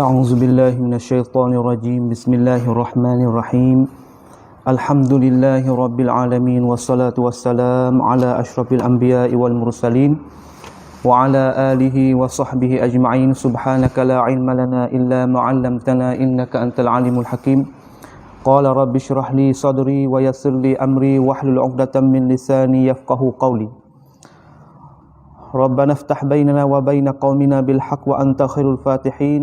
أعوذ بالله من الشيطان الرجيم بسم الله الرحمن الرحيم الحمد لله رب العالمين والصلاة والسلام على أشرف الأنبياء والمرسلين وعلى آله وصحبه أجمعين سبحانك لا علم لنا إلا ما علمتنا إنك أنت العليم الحكيم قال رب اشرح لي صدري ويسر لي أمري واحلل عقدة من لساني يفقه قولي ربنا افتح بيننا وبين قومنا بالحق وأنت خير الفاتحين.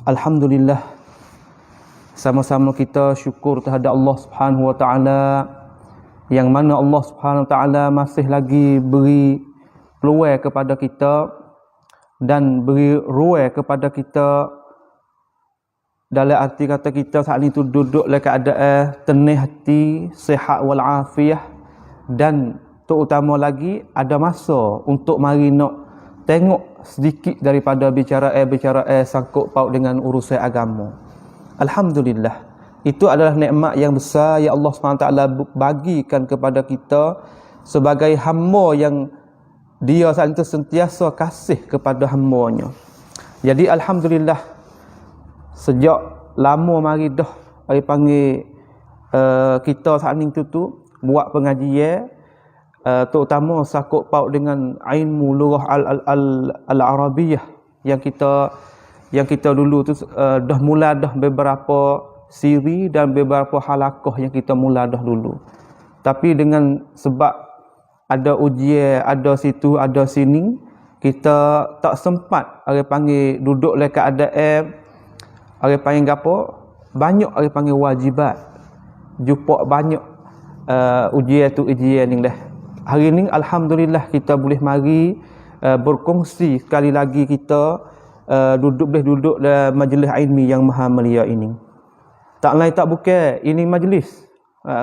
Alhamdulillah, sama-sama kita syukur terhadap Allah Subhanahu wa taala, yang mana Allah Subhanahu wa taala masih lagi beri peluang kepada kita dan beri ruang kepada kita, dalam arti kata kita saat ini tu duduk dalam keadaan tenang hati, sihat wal afiah, dan terutama lagi ada masa untuk mari nak tengok sedikit daripada bicara sangkut paut dengan urusan agama. Alhamdulillah, itu adalah nikmat yang besar yang Allah SWT bagikan kepada kita sebagai hamba yang dia saat itu sentiasa kasih kepada hambanya. Jadi Alhamdulillah, sejak lama mari dah panggil kita saat ini tu buat pengajian, terutama sakut paut dengan ilmu lughah al-arabiyah yang kita dulu tu dah mula dah beberapa siri dan beberapa halaqah yang kita mula dah dulu. Tapi dengan sebab ada ujian, ada situ, ada sini, kita tak sempat panggil duduk dalam keadaan panggil apa? Banyak panggil wajibat. Jumpa banyak ujian ni dah. Hari ini Alhamdulillah kita boleh mari berkongsi sekali lagi kita boleh duduk dalam majlis ilmi yang maha mulia ini. Tak lain tak bukan, ini majlis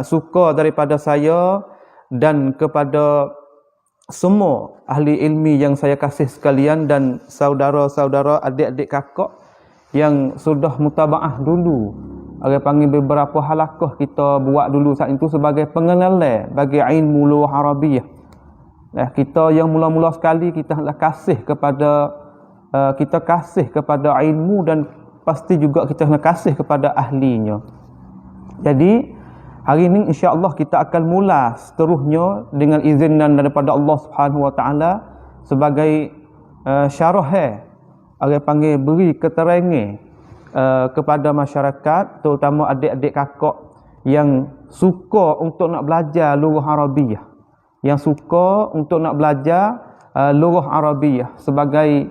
suka daripada saya dan kepada semua ahli ilmi yang saya kasih sekalian dan saudara-saudara, adik-adik kakak yang sudah mutabaah dulu. Panggil beberapa halaqah kita buat dulu saat itu sebagai pengenalan bagi ilmu lughah Arabiyah. Kita yang mula-mula sekali kita nak kasih kepada ilmu dan pasti juga kita nak kasih kepada ahlinya. Jadi hari ini insya-Allah kita akan mula seterusnya dengan izin daripada Allah Subhanahu wa taala sebagai syarah panggil beri keterangan kepada masyarakat, terutama adik-adik kakak yang suka untuk nak belajar lughah Arabiyah, yang suka untuk nak belajar lughah Arabiyah sebagai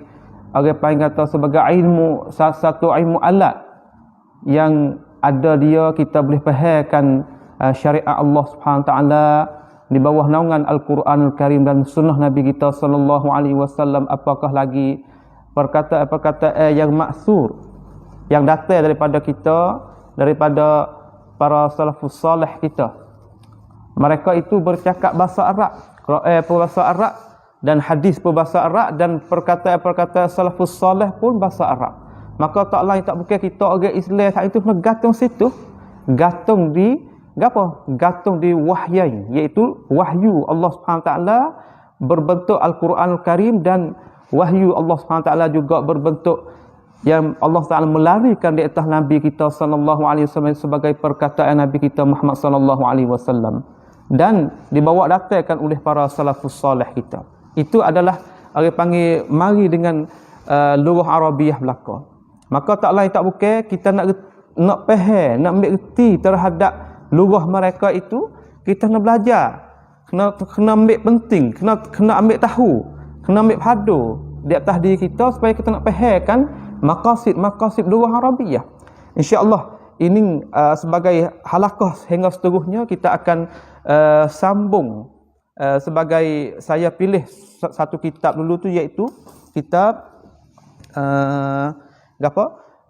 sebagai ilmu, satu ilmu alat yang ada dia kita boleh fahamkan syariat Allah Subhanahu taala di bawah naungan Al-Quranul Karim dan sunnah Nabi kita sallallahu alaihi wasallam. Apakah lagi perkataan yang maksur yang datang daripada kita, daripada para salafus salih kita. Mereka itu bercakap bahasa Arab, Quran pun bahasa Arab dan hadis pun bahasa Arab dan perkataan-perkataan salafus salih pun bahasa Arab. Maka tak lain tak bukan kita orang Islam saat itu kena gantung situ, gantung di wahyain, iaitu wahyu Allah Subhanahu taala berbentuk Al-Quranul Karim dan wahyu Allah Subhanahu taala juga berbentuk yang Allah Ta'ala melarikan di atas Nabi kita sallallahu alaihi wasallam sebagai perkataan Nabi kita Muhammad sallallahu alaihi wasallam dan dibawa datangkan oleh para salafus salih kita. Itu adalah panggil mari dengan lughah Arabiyah belaka. Maka tak lain tak bukan kita nak faham, nak ambil reti terhadap lughah mereka itu, kita nak belajar, kena ambil penting, kena ambil tahu, kena ambil padu di atas diri kita supaya kita nak fahamkan maqasid lughah Arabiyah. Insya-Allah ini sebagai halaqah hingga seterusnya kita akan sambung sebagai saya pilih satu kitab dulu tu, iaitu kitab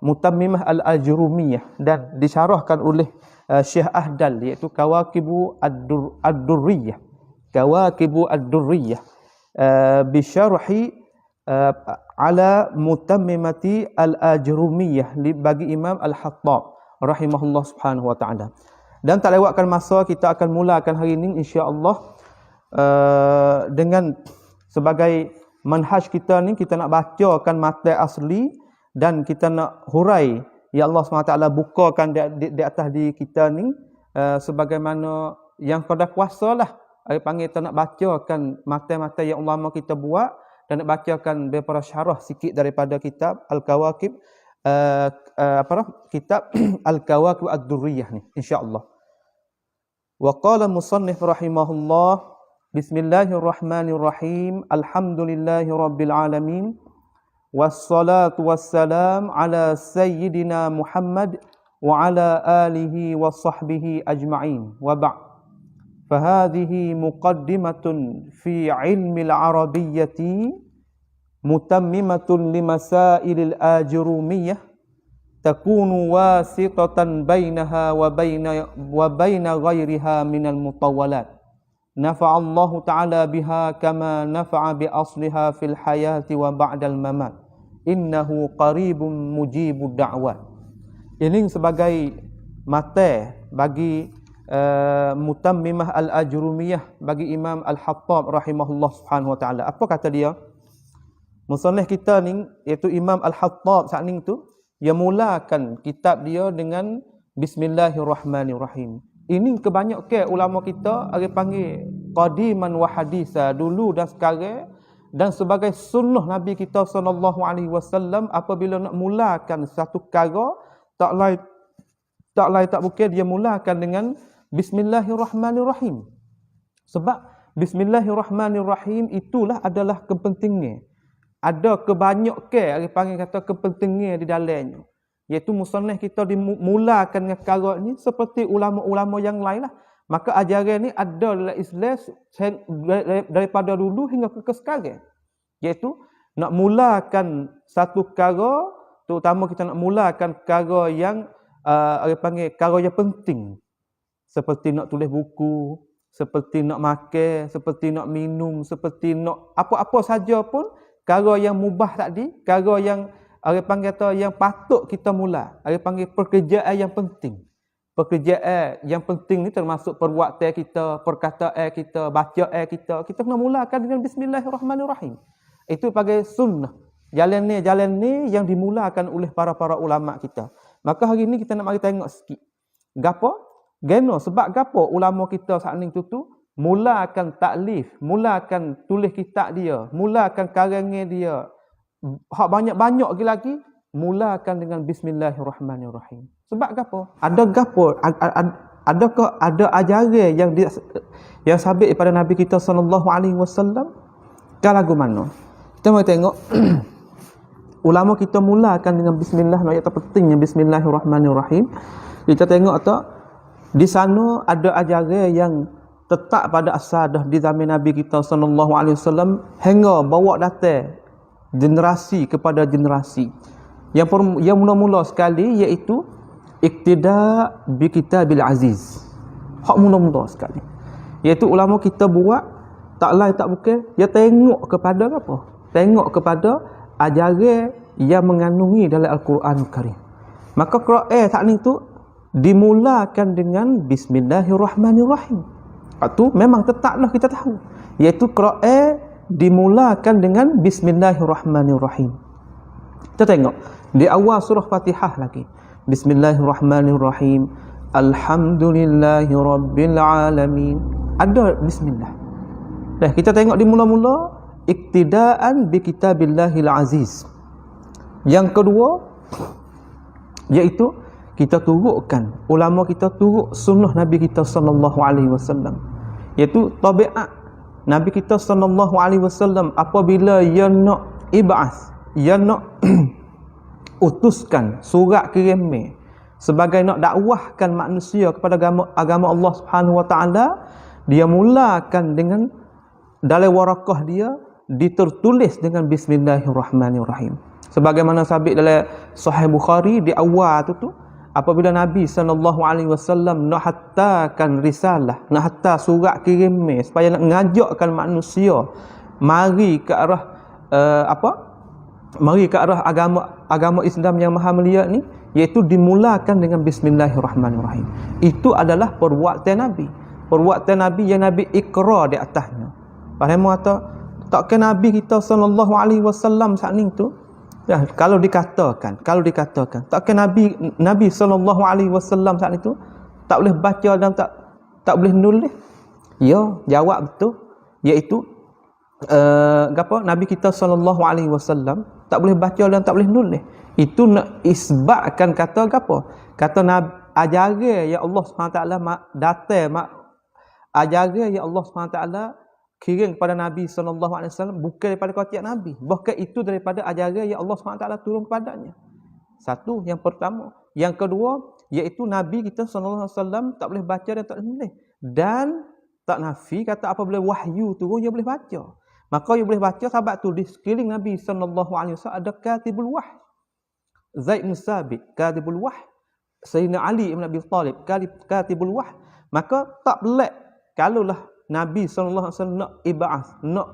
Mutammimah Al-Ajrumiyah dan disyarahkan oleh Syekh Ahdal, iaitu Kawaqibu Ad-Durriyah. Kawaqibu Ad-Durriyah bi syarhi ala Mutammimati Al-Ajrumiyah bagi Imam Al-Hattab rahimahullah subhanahu wa ta'ala. Dan tak lewatkan masa, kita akan mulakan hari ini insya-Allah dengan sebagai manhaj kita ni kita nak bacakan matan asli dan kita nak hurai. Ya Allah SWT bukakan di atas diri kita ni sebagaimana yang pada kuasa lah. Dia panggil kita nak bacakan matan-matan yang ulama kita buat dan nak bacakan beberapa syarah sikit daripada kitab Al-Kawakib kitab Al-Kawakib Ad-Durriyah ni insya-Allah. Wa qala musannif rahimahullah Bismillahirrahmanirrahim. Alhamdulillahirabbil alamin. Wassalatu wassalam ala sayyidina Muhammad wa ala alihi wa sahbihi ajma'in. Wa ba'd. Fahadhihi muqaddimatun fi ilmi al-arabiyyati mutammimatun limasailil ajrumiyyah takunu wasitatan bainaha wa baina ghairiha minal mutawwalat. Nafa'allahu ta'ala biha kama nafa'a bi asliha fil hayati wa ba'dal mamat. Innahu qaribun mujibud da'wat. Ini sebagai mata bagi Mutammimah al-Ajrumiyah bagi Imam Al-Hattab rahimahullah subhanahu wa ta'ala. Apa kata dia? Musannif kita ni iaitu Imam Al-Hattab saat ni tu dia mulakan kitab dia dengan Bismillahirrahmanirrahim. Ini kebanyakan ulama kita ada panggil qadiman wa hadisa, dulu dan sekarang, dan sebagai sunnah Nabi kita sallallahu alaihi wasallam apabila nak mulakan satu perkara tak lain tak bukan dia mulakan dengan Bismillahirrahmanirrahim. Sebab Bismillahirrahmanirrahim itulah adalah kepentingnya. Ada kebanyakan ada panggil kata kepentingnya di dalamnya. Iaitu musannaf kita dimulakan dengan perkara ni seperti ulama-ulama yang lain lah. Maka ajaran ni ada dalam Islam daripada dulu hingga ke sekarang. Iaitu nak mulakan satu perkara, terutama kita nak mulakan perkara yang panggil perkara yang penting. Seperti nak tulis buku, seperti nak makan, seperti nak minum, seperti nak apa-apa saja pun perkara yang mubah tadi, perkara yang panggil kata yang patut kita mula. Panggil pekerjaan yang penting. Pekerjaan yang penting ni termasuk perbuatan kita, perkataan kita, bacaan kita. Kita kena mulakan dengan Bismillahirrahmanirrahim. Itu panggil sunnah. Jalan ni yang dimulakan oleh para ulama kita. Maka hari ni kita nak mari tengok sikit. Gapo? Geno sebab gapo ulama kita saat ni tu mulakan taklif, mulakan tulis kitab dia, mulakan karangan dia. Hak banyak-banyak lagi mulakan dengan Bismillahirrahmanirrahim. Sebab gapo? Adakah ada ajaran yang sabit daripada Nabi kita sallallahu alaihi wasallam? Kan lagu mana? Kita mari tengok ulama kita mulakan dengan bismillah, ayat pentingnya Bismillahirrahmanirrahim. Kita tengok tak di sana ada ajaran yang tetap pada asal dah di zaman Nabi kita sallallahu alaihi wasallam hingga bawa datang generasi kepada generasi. Yang mula-mula sekali iaitu iktida bi kitabil aziz. Hak mula-mula sekali. Iaitu ulama kita buat tak lain tak bukan dia tengok kepada apa? Tengok kepada ajaran yang mengandungi dalam Al-Quran Karim. Maka Quran saat ni tu dimulakan dengan Bismillahirrahmanirrahim. Itu memang tetaplah kita tahu. Iaitu Quran dimulakan dengan Bismillahirrahmanirrahim. Kita tengok di awal surah Fatihah lagi. Bismillahirrahmanirrahim. Alhamdulillahirabbil alamin. Ada bismillah. Dah kita tengok di mula-mula iktidaan bi kitabillahil aziz. Yang kedua iaitu kita turutkan, ulama kita turut sunnah Nabi kita sallallahu alaihi wasallam. Iaitu tabiat Nabi kita sallallahu alaihi wasallam apabila ia nak ib'as, ia nak utuskan surat kirim sebagai nak dakwahkan manusia kepada agama Allah Subhanahu wa taala, dia mulakan dengan dalam warakah dia ditertulis dengan Bismillahirrahmanirrahim. Sebagaimana sabit dalam Sahih Bukhari di awal tu apabila Nabi sallallahu alaihi wasallam nak hantarkan risalah, nak hantar surat kirim supaya nak mengajakkan manusia mari ke arah mari ke arah agama Islam yang maha mulia ni, iaitu dimulakan dengan Bismillahirrahmanirrahim. Itu adalah perbuatan Nabi. Perbuatan Nabi yang Nabi ikrar di atasnya. Faham kata takkan Nabi kita sallallahu alaihi wasallam saat ni tu, ya, kalau dikatakan takkan Nabi sallallahu alaihi wasallam saat itu tak boleh baca dan tak boleh nulis. Ya, jawab betul, iaitu Nabi kita sallallahu alaihi wasallam tak boleh baca dan tak boleh nulis. Itu nak isbatkan kata gapo? Kata ajaran ya Allah SWT ajaran ya Allah SWT kirim kepada Nabi sallallahu alaihi wasallam bukan daripada ketiak Nabi, bahkan itu daripada ajaran yang Allah SWT turun kepadanya. Satu, yang pertama. Yang kedua, iaitu Nabi kita sallallahu alaihi wasallam tak boleh baca dan tak boleh menulis. Dan tak nafi kata apabila wahyu turun dia boleh baca. Maka dia boleh baca, sebab tu di sekeliling Nabi sallallahu alaihi wasallam ada katibul wahyi. Zaid bin Sabit katibul wahyi. Sayyidina Ali ibn Abi Talib katibul wahyi. Maka tak pelik kalaulah Nabi sallallahu alaihi wasallam nak ib'ath, nak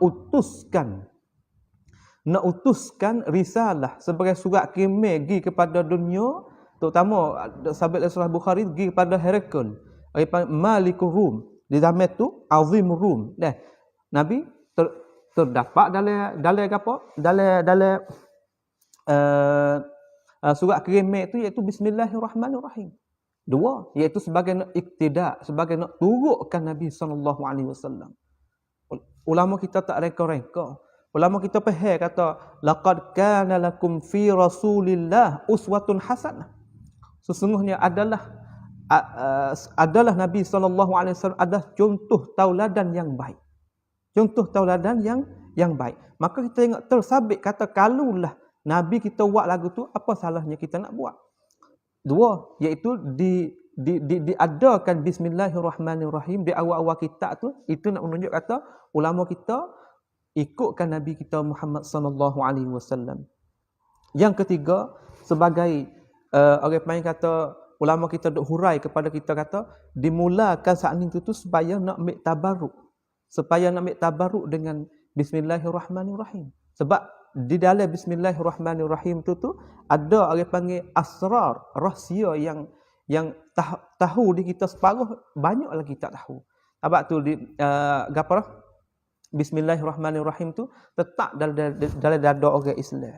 utuskan risalah sebagai surat kirim pergi kepada dunia, terutama sahabat Rasulullah Bukhari pergi kepada Herakl, Malikur Rum, di zaman tu Azimur Rum. Dah Nabi terdapat dalam surat kirim itu, iaitu Bismillahirrahmanirrahim. Dua, iaitu sebagai nak iktidak, sebagai nak turutkan Nabi sallallahu alaihi wasallam. Ulama kita tak reka-reka. Ulama kita faham kata laqad kana lakum fi Rasulillah uswatun hasanah. Sesungguhnya adalah Nabi sallallahu alaihi wasallam adalah contoh tauladan yang baik. Contoh tauladan yang baik. Maka kita tengok tersabit kata kalulah Nabi kita buat lagu tu, apa salahnya kita nak buat? Dua, iaitu diadakan Bismillahirrahmanirrahim di awal-awal kitab tu, itu nak menunjuk kata ulama kita ikutkan Nabi kita Muhammad sallallahu alaihi wasallam. Yang ketiga, sebagai orang panggil kata ulama kita duk hurai kepada kita kata dimulakan saat ni tu supaya nak ambil tabarruk dengan Bismillahirrahmanirrahim. Sebab di dalam Bismillahirrahmanirrahim tu ada orang panggil asrar, rahsia yang tahu di kita separuh, banyak lagi tak tahu. Sebab tu Bismillahirrahmanirrahim tu tetap dalam dada orang Islam.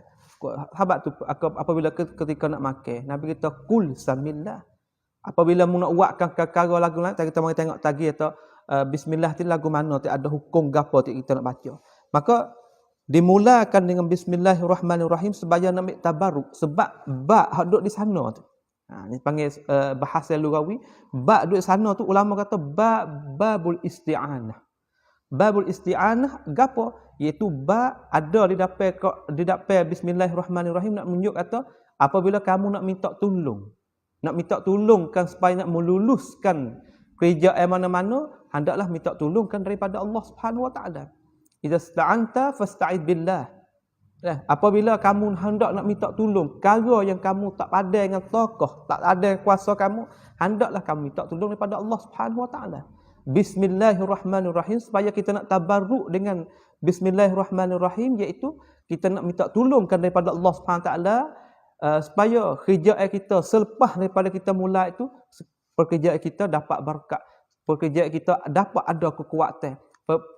Sebab tu apabila ketika nak makan, Nabi kita kul samillah. Apabila mu nak buatkan perkara lagu lain, kita mari tengok tadi atau bismillah tu lagu mana, tak ada hukum gapo kita nak baca. Maka dimulakan dengan Bismillahirrahmanirrahim supaya nak ambil tabarruk, sebab ba hak duduk di sana tu. Ni panggil bahasa lugawi, ba duduk di sana tu ulama kata babul isti'anah. Babul isti'anah gapo? Iaitu ba ada di dalam Bismillahirrahmanirrahim nak menunjuk kata apabila kamu nak minta tolong kan supaya nak meluluskan kerjaan mana-mana, hendaklah minta tolongkan daripada Allah Subhanahu Wa Taala. Idza sta'anta fasta'id billah. Apabila kamu hendak nak minta tolong perkara yang kamu tak pandai dengan tokoh, tak ada kuasa kamu, hendaklah kamu minta tolong daripada Allah Subhanahu Wa Taala. Bismillahirrahmanirrahim, supaya kita nak tabarruk dengan Bismillahirrahmanirrahim, iaitu kita nak minta tolongkan daripada Allah Subhanahu Wa Taala supaya kerjaan kita selepas daripada kita mula itu, pekerjaan kita dapat berkat, pekerjaan kita dapat ada kekuatan,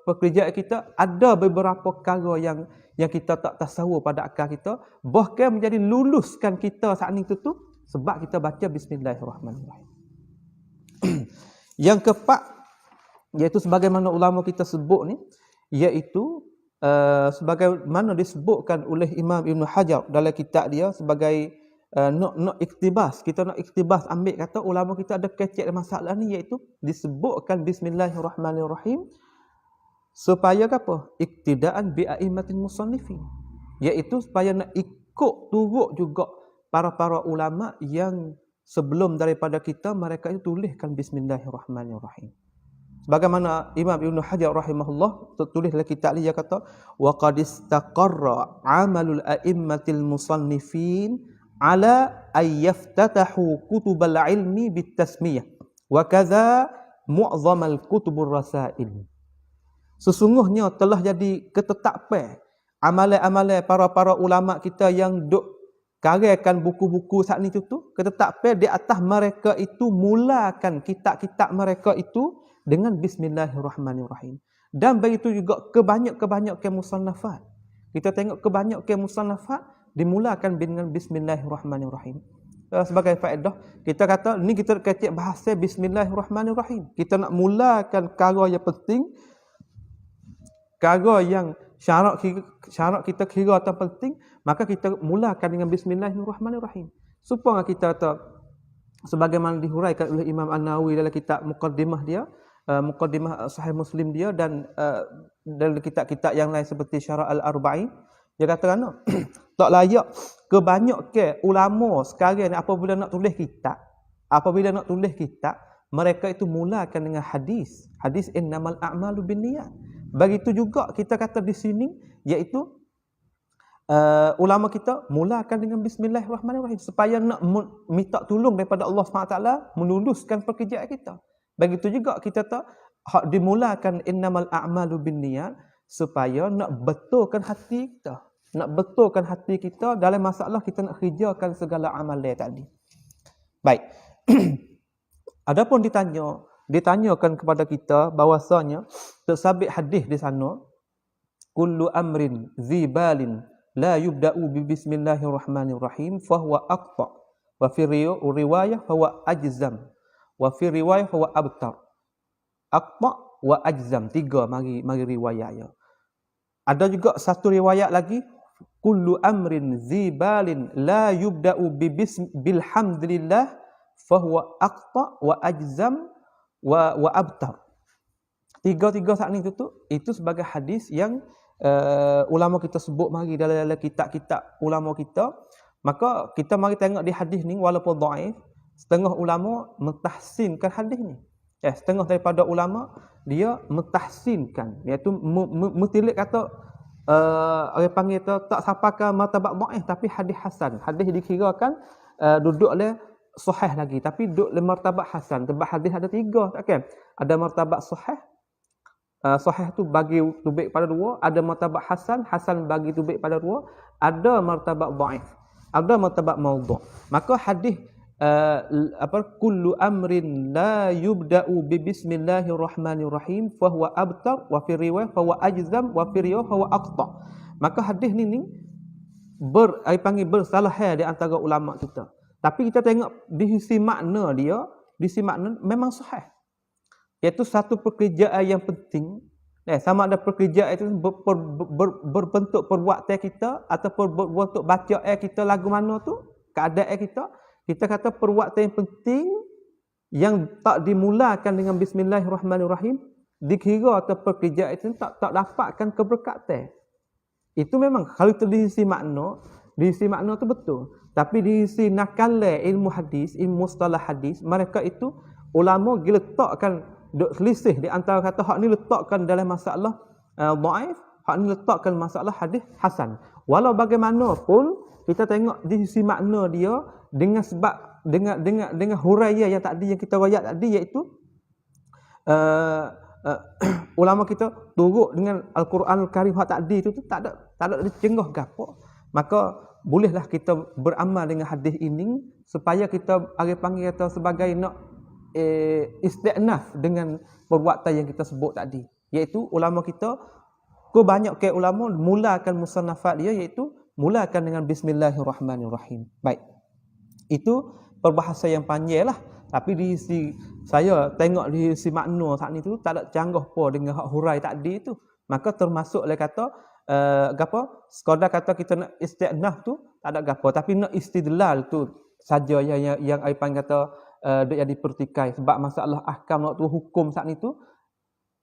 pekerjaan kita ada beberapa perkara yang kita tak tasawur pada akal kita, bahkan menjadi luluskan kita saat ini tu sebab kita baca Bismillahirrahmanirrahim. Yang keempat, iaitu sebagaimana ulama kita sebut ni, iaitu sebagaimana disebutkan oleh Imam Ibn Hajar dalam kitab dia sebagai nak iktibas, kita nak iktibas ambil kata ulama kita ada kecek masalah ni, iaitu disebutkan Bismillahirrahmanirrahim supaya apa? Iktidaan bi a'immatil musannifin, iaitu supaya nak ikut turut juga para ulama yang sebelum daripada kita, mereka itu tuliskan Bismillahirrahmanirrahim. Bagaimana Imam Ibn Hajar rahimahullah tertulis dalam kitab dia kata wa qad istaqarra 'amalul a'immatil musannifin ala ay yaftatahu kutubal ilmi bit tasmiyah wa kadza mu'zamal kutubur rasail. Sesungguhnya telah jadi ketetapan amalan-amalan para ulama kita yang duk karyakan buku-buku saat ni tu ketetapan di atas mereka itu mulakan kitab-kitab mereka itu dengan Bismillahirrahmanirrahim. Dan begitu juga kebanyakan musannafat. Kita tengok kebanyakan musannafat dimulakan dengan bismillahirrahmanirrahim. Sebagai faedah, kita kata ni kita kecek bahasa bismillahirrahmanirrahim. Kita nak mulakan perkara yang penting, perkara yang syarat kita kira atau penting, maka kita mulakan dengan bismillahirrahmanirrahim. Supaya kita kata sebagaimana dihuraikan oleh Imam An-Nawawi dalam kitab muqaddimah dia, muqaddimah Sahih Muslim dia, dan dalam kitab-kitab yang lain seperti Syarah Al-Arba'in, dia kata kan tak layak kebanyakan ulama sekarang ni apabila nak tulis kitab, mereka itu mulakan dengan hadis innamal a'malu binniyat. Begitu juga kita kata di sini, iaitu ulama kita mulakan dengan bismillahirrahmanirrahim supaya nak minta tolong daripada Allah SWT meluluskan pekerjaan kita. Begitu juga kita tak dimulakan innamal a'malu binniyat supaya nak betulkan hati kita dalam masalah kita nak kerjakan segala amalan tadi. Baik. Adapun ditanyakan kepada kita bahawasanya tersabit hadis di sana, kullu amrin zibalin la yubda'u bi bismillahirrahmanirrahim fahuwa aqta wa fi riwayah fahuwa ajzam wa fi riwayah fahuwa abtar. Aqta wa ajzam, tiga mari riwayat ya. Ada juga satu riwayat lagi, kullu amrin zibalin la yubda'u bi bilhamdulillah fahuwa aqta wa ajzam wa abtar. Tiga-tiga saat ni itu sebagai hadis yang ulama kita sebut mari dalam kitab-kitab ulama kita. Maka kita mari tengok di hadis ni, walaupun dhaif, setengah ulama mentahsinkan hadis ni. Setengah daripada ulama dia mentahsinkan, iaitu mutilik kata orang panggil tu tak sampaikan martabat dhaif tapi hadis hasan. Hadis dikirakan duduk le sahih lagi tapi duduk le martabat hasan. Sebab hadis ada tiga, takkan? Ada martabat sahih. Sahih tu bagi tubik pada dua, ada martabat hasan, hasan bagi tubik pada dua, ada martabat dhaif, ada martabat maudhu'. Maka hadis kullu amrin la yubda'u bi bismillahirrahmanirrahim fahuwa abtar wa fi riwayah fahuwa ajzam wa fi riwayah fahuwa aqta. Maka hadis ni bersalah di antara ulama kita. Tapi kita tengok di sisi makna dia, di sisi makna memang sahih. Iaitu satu pekerjaan yang penting, sama ada pekerjaan itu berbentuk perbuatan kita ataupun berbentuk bacaan kita lagu mana tu, keadaan kita kata perbuatan yang penting yang tak dimulakan dengan bismillahirrahmanirrahim, dikira atau pekerjaan itu tak dapatkan keberkatan. Itu memang kalau itu di sisi makna tu betul. Tapi di sisi nakalah ilmu hadis, ilmu mustalah hadis, mereka itu ulama letakkan selisih di antara kata hak ni letakkan dalam masalah dhaif, hak ni letakkan masalah hadis hasan. Walau bagaimanapun kita tengok di sisi makna dia dengan sebab dengan huraian yang tadi yang kita royak tadi, iaitu ulama kita turut dengan Al-Quranul Karim hak tadi itu tak ada dicenggah gapo. Maka bolehlah kita beramal dengan hadis ini supaya kita panggil atau sebagai nak istiqnaf dengan perbuatan yang kita sebut tadi, iaitu ulama kita kebanyakan ulama mulakan musannafat dia iaitu mulakan dengan bismillahirrahmanirrahim. Baik. Itu perbahasan yang panjang lah. Tapi di sisi saya tengok di sisi makna saat ni tu tak ada canggah apa dengan hak hurai tadi tu. Maka termasuk lah kata gapo? Sekadar kata kita nak istiqnaf tu tak ada gapo, tapi nak istidlal tu saja yang ai panggil kata yang dipertikai. Sebab masalah ahkam waktu hukum saat ni tu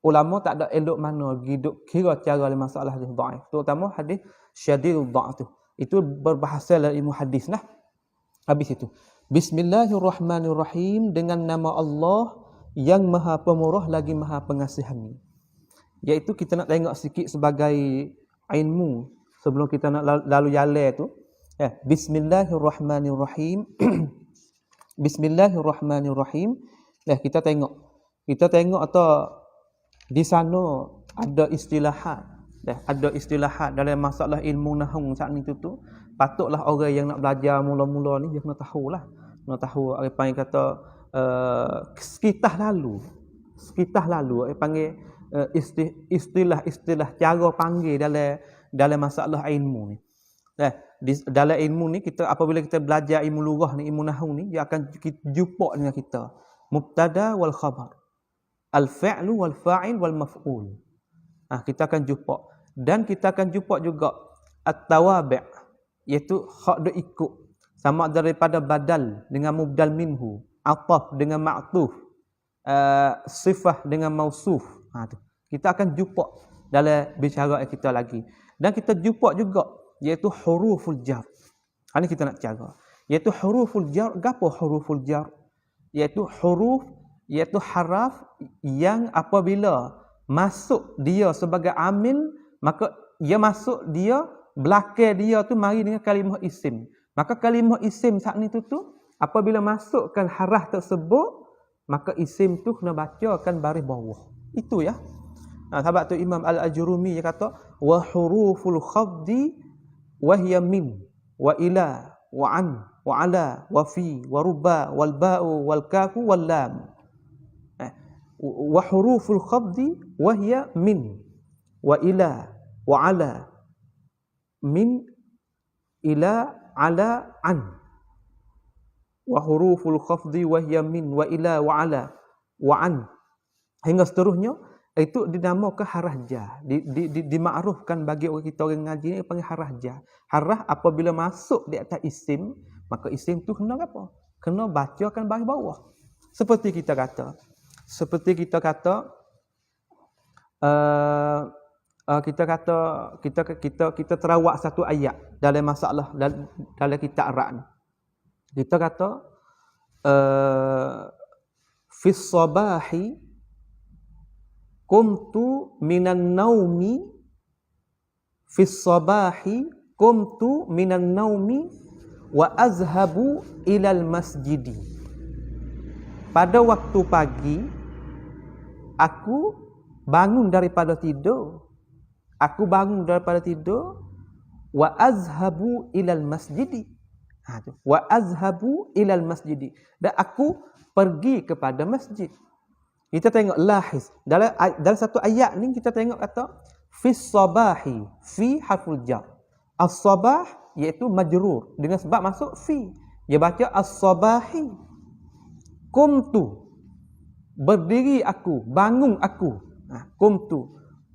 ulama tak ada elok mana giduk kira cara masalah hadis dhaif, terutama hadis syadidul dhaif tu. Itu berbahasa dalam ilmu hadis nah. Habis itu, bismillahirrahmanirrahim, dengan nama Allah yang Maha Pemurah lagi Maha Pengasihani. Iaitu kita nak tengok sikit sebagai ilmu sebelum kita nak lalu jalan tu. Bismillahirrahmanirrahim. Bismillahirrahmanirrahim. Kita tengok atau di sana ada istilahat. Ada istilahat dalam masalah ilmu nahwu saat ni tu. Patutlah orang yang nak belajar mula-mula ni dia kena tahulah. Kena tahu apa yang kata sekitah lalu. Sekitah lalu panggil istilah-istilah cara panggil dalam masalah ilmu ni. Dalam ilmu ni kita apabila kita belajar ilmu lughah ni, ilmu nahwu ni, dia akan jumpa dengan kita mubtada wal khabar, al fi'lu wal fa'il wal maf'ul. Kita akan jumpa, dan kita akan jumpa juga at-tawabi', iaitu hak dak ikut, sama daripada badal dengan mubdal minhu, ataf dengan ma'tuf, sifah dengan mausuf. Kita akan jumpa dalam bicara kita lagi. Dan kita jumpa juga iaitu huruful jar. Ini kita nak cara. Iaitu huruful jar. Gapo huruful jar? Iaitu huruf, iaitu haraf yang apabila masuk dia sebagai amil, maka dia masuk dia, belakang dia tu mari dengan kalimah isim. Maka kalimah isim saat ni tu apabila masukkan haraf tersebut, maka isim tu kena bacakan baris bawah. Itu ya. Sahabat tu Imam Al-Ajurumi dia kata wa huruful khafdi wa hiya min wa ila wa an wa ala wa fi wa ruba wal ba'u wal kafu wal lam. Wa huruful khafdi wa hiya min wa ila wa ala, min ila ala an. Wa huruful khafdi wa hiya min wa ila wa ala wa an, hingga seterusnya. Itu dinamakan harah jar. Dimakrufkan bagi orang kita orang ngaji ni panggil harah jar. Harah apabila masuk di atas isim, maka isim tu kena apa? Kena bacakan baris bawah. Seperti kita kata kita terawak satu ayat dalam masalah dalam kitab Arab ni. Kita kata fis sabahi qumtu minan naumi, fis sabahi qumtu minan naumi wa azhabu ilal masjidi. Pada waktu pagi aku bangun daripada tidur. Wa azhabu ilal masjidi. Wa azhabu ilal masjidi. Dan aku pergi kepada masjid. Kita tengok lahiz dalam satu ayat ni, kita tengok kata fis sabahi, fi harful jar. As-sabah iaitu majrur dengan sebab masuk fi. Dia baca as-sabahi. Qumtu, berdiri aku, bangun aku.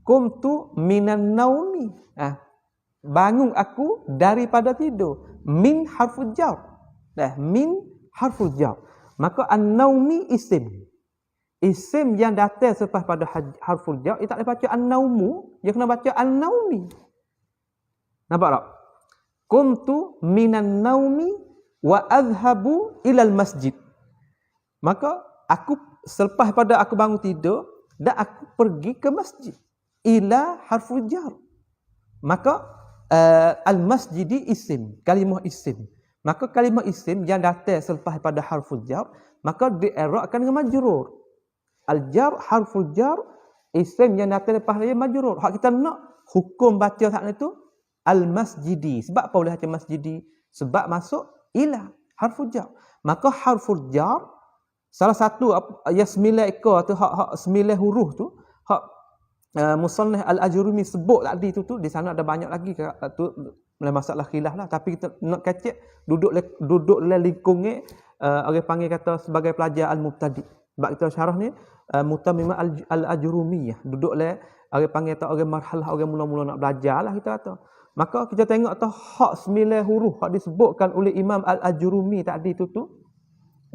Qumtu minan naumi. Bangun aku daripada tidur. Min harful jar. Min harful jar. Maka an-naumi isim. Isim yang datang selepas pada harful jar, dia tak boleh baca an-naumu, dia kena baca an-naumi. Nampak tak? Qumtu minan naumi wa adhhabu ilal masjid. Maka aku selepas pada aku bangun tidur dan aku pergi ke masjid. Ila harful jar. Maka al-masjidi isim, kalimah isim. Maka kalimah isim yang datang selepas pada harful jar, maka dierakkan dengan majrur. Al-jar, harful jar, isim yang datang lepas dia majrur. Hak kita nak hukum baca saat itu al-masjidi. Sebab apa boleh baca masjidi? Sebab masuk ila harful jar. Maka harful jar salah satu yang 9 ekor tu, hak 9 huruf tu, hak musannif Al-Ajurumi sebut tadi tu di sana ada banyak lagi tu masalah khilaf lah, tapi kita nak kecek duduk dalam lingkungan orang panggil kata sebagai pelajar al-mubtadi. Sebab kita syarah ni Mutamimah Al-Ajurumiyah, duduk le orang panggil tak orang marhalah, orang mula-mula nak belajar lah kita kata. Maka kita tengok tu hak 9 huruf hak disebutkan oleh Imam Al-Ajurumi tadi tu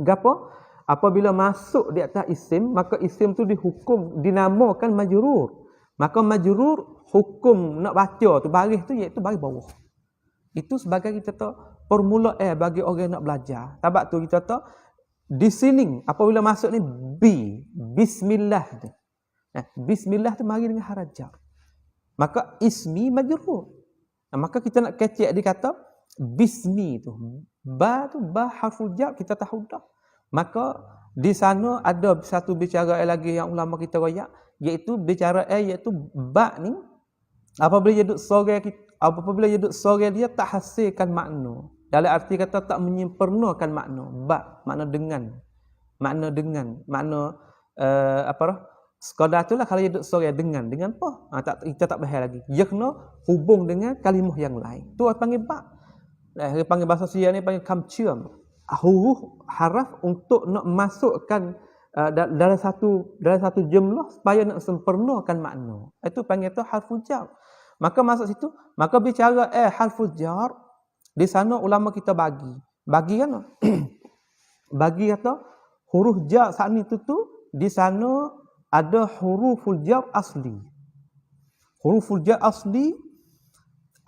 gapo? Apabila masuk di atas isim, maka isim tu dihukum dinamakan majrur. Maka majrur hukum nak baca tu baris tu iaitu baris bawah. Itu sebagai kita tahu permulaan bagi orang nak belajar. Sebab tu kita tahu di sini apabila masuk ni bismillah tu. Bismillah tu mari dengan haraf jar. Maka ismi majrur. Maka kita nak kecek dia kata bismi tu. Ba harful jar, kita tahu dah. Maka di sana ada satu bicara lagi yang ulama kita royak, iaitu bicara iaitu ba ni apabila dia duduk sore dia tak hasilkan makna. Dalam arti kata tak menyempurnakan makna. Ba makna dengan. Makna Sekadar itulah kalau dia duduk sorang dengan apa? Kita tak bahas lagi. Dia kena hubung dengan kalimah yang lain. Tu panggil ba'. Dia panggil bahasa Sia ni panggil kamcium. Huruf haraf untuk nak masukkan dalam satu jumlah supaya nak sempurnakan makna. Itu panggil tu harful jar. Maka masuk situ, maka bicara harful jar, di sana ulama kita bagi kan? Bagi kata huruf jar saat ni tu di sana ada huruful jar asli. Huruful jar asli,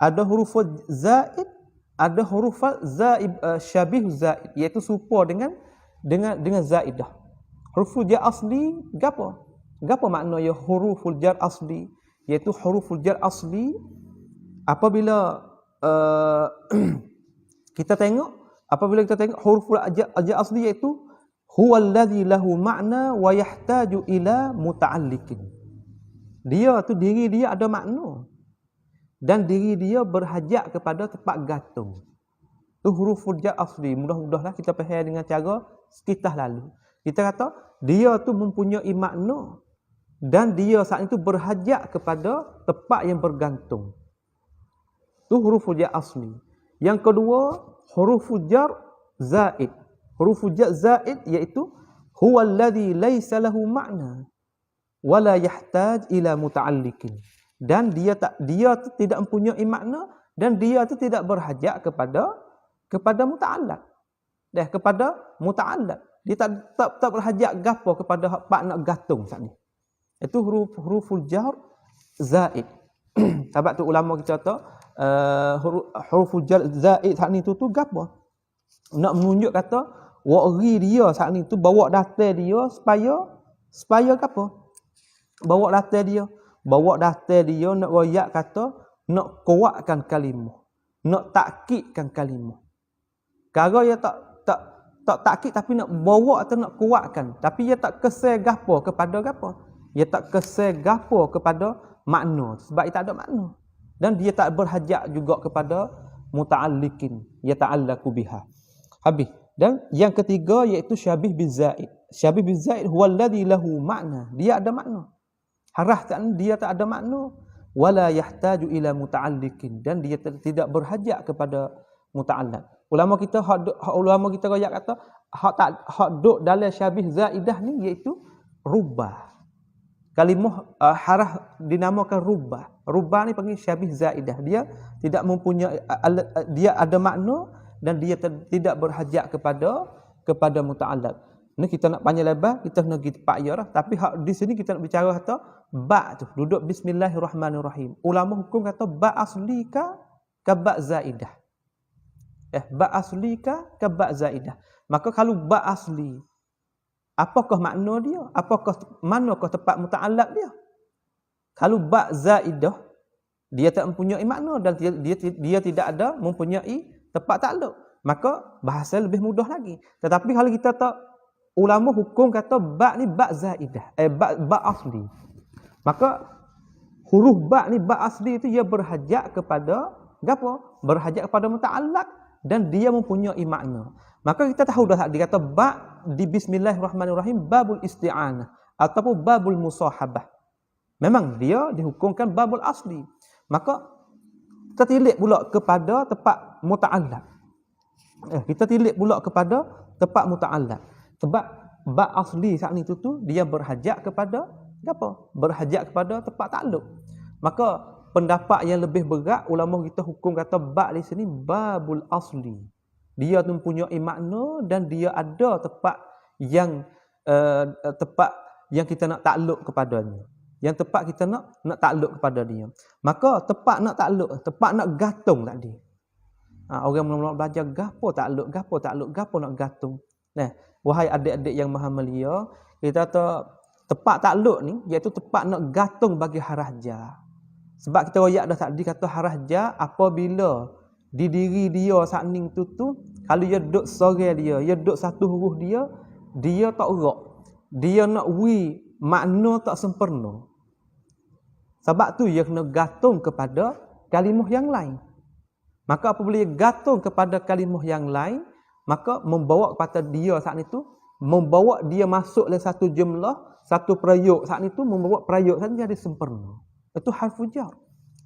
ada huruful zaid, ada huruf zaid syabih zaid, iaitu serupa dengan zaidah. Huruful jar asli gapo? Gapo makna ya huruful jar asli? Iaitu huruful jar asli apabila kita tengok huruful jar asli iaitu huwallazi lahu ma'na wa yahtaju ila muta'alliqin. Dia tu diri dia ada makna dan diri dia berhajat kepada tempat gantung. Tu huruful jar asli. Mudah-mudahlah kita faham dengan cara setitah lalu. Kita kata dia tu mempunyai makna dan dia saat itu berhajat kepada tempat yang bergantung. Tu huruful jar asli. Yang kedua, huruful jar zaid. Huruful jar zaid iaitu huwallazi laisa lahu ma'na wala yahtaj ila muta'alliqin. Dan dia tu tidak mempunyai makna dan dia tu tidak berhajat kepada muta'allaq. Kepada muta'allaq. Dia tak berhajat gapo kepada hak nak gantung saat ni. Itu huruful jar zaid. Sebab tu ulama kita kata huruful jar zaid saat ni tu gapo? Nak menunjuk kata wari dia saat ni tu bawa data dia supaya apa? Bawa data dia nak royak kata nak kuatkan kalimah, nak takkidkan kalimah. Kalau dia tak takkid tapi nak bawa atau nak kuatkan, tapi dia tak kesal gapo kepada gapo? Dia tak kesal gapo kepada makna sebab dia tak ada makna. Dan dia tak berhajat juga kepada muta'alliqin, yata'allaqu biha. Habis. Dan yang ketiga iaitu syabih bin zaid. Syabih bin zaid huwallazi lahu ma'na. Dia ada makna. Haraf dia tak ada makna. Wala yahtaju ila muta'alliqin. Dan dia tidak berhajat kepada muta'allaq. Ulama kita royak kata hak duk dalam syabih zaidah ni iaitu rubah. Kalimah haraf dinamakan rubah. Rubah ni panggil syabih zaidah. Dia tidak mempunyai dia ada makna dan dia tidak berhajat kepada muta'allaq. Ni kita nak panjang lebar, kita nak pergi tempat ya lah. Tapi di sini kita nak bicara kata ba tu duduk bismillahirrahmanirrahim. Ulama hukum kata ba asli ka ba zaidah. Ba asli ka ba zaidah. Maka kalau ba asli, apakah makna dia? Manakah tempat muta'allaq dia? Kalau ba zaidah, dia tak mempunyai makna dan dia tidak ada mempunyai tempat takluk, maka bahasa lebih mudah lagi. Tetapi kalau kita tak, ulama hukum kata ba ni ba zaidah, ba asli. Maka huruf ba ni ba asli itu dia berhajat kepada gapo? Berhajat kepada muta'allaq dan dia mempunyai makna. Maka kita tahu dah dia kata ba di bismillahirrahmanirrahim babul isti'anah ataupun babul musahabah. Memang dia dihukumkan babul asli. Maka kita tilik pula kepada tempat muta'allaq. Kita tilik pula kepada tempat muta'allaq. Sebab ba asli saat ni tu dia berhajat kepada apa? Berhajat kepada tempat takluk. Maka pendapat yang lebih berat ulama kita hukum kata ba di sini babul asli. Dia mempunyai makna dan dia ada tempat yang kita nak takluk kepadanya. Yang tempat kita nak takluk kepada dia. Maka tempat nak takluk, tempat nak gantung tadi. Orang mula-mula belajar gapo takluk nak gantung. Nah, wahai adik-adik yang maha mulia, kita kata tempat takluk ni iaitu tempat nak gantung bagi harah ja. Sebab kita royak dah tadi kata harah ja apabila di diri dia saat ni tu kalau dia duduk sorang dia duduk satu huruf dia tak erak. Dia nak makna tak sempurna. Sebab tu dia kena gantung kepada kalimah yang lain. Maka apabila dia gantung kepada kalimah yang lain, maka membawa kepada dia saat itu membawa dia masuk dalam satu jumlah, satu perayuk saat itu membawa perayuk saat jadi sempurna. Itu harful jar.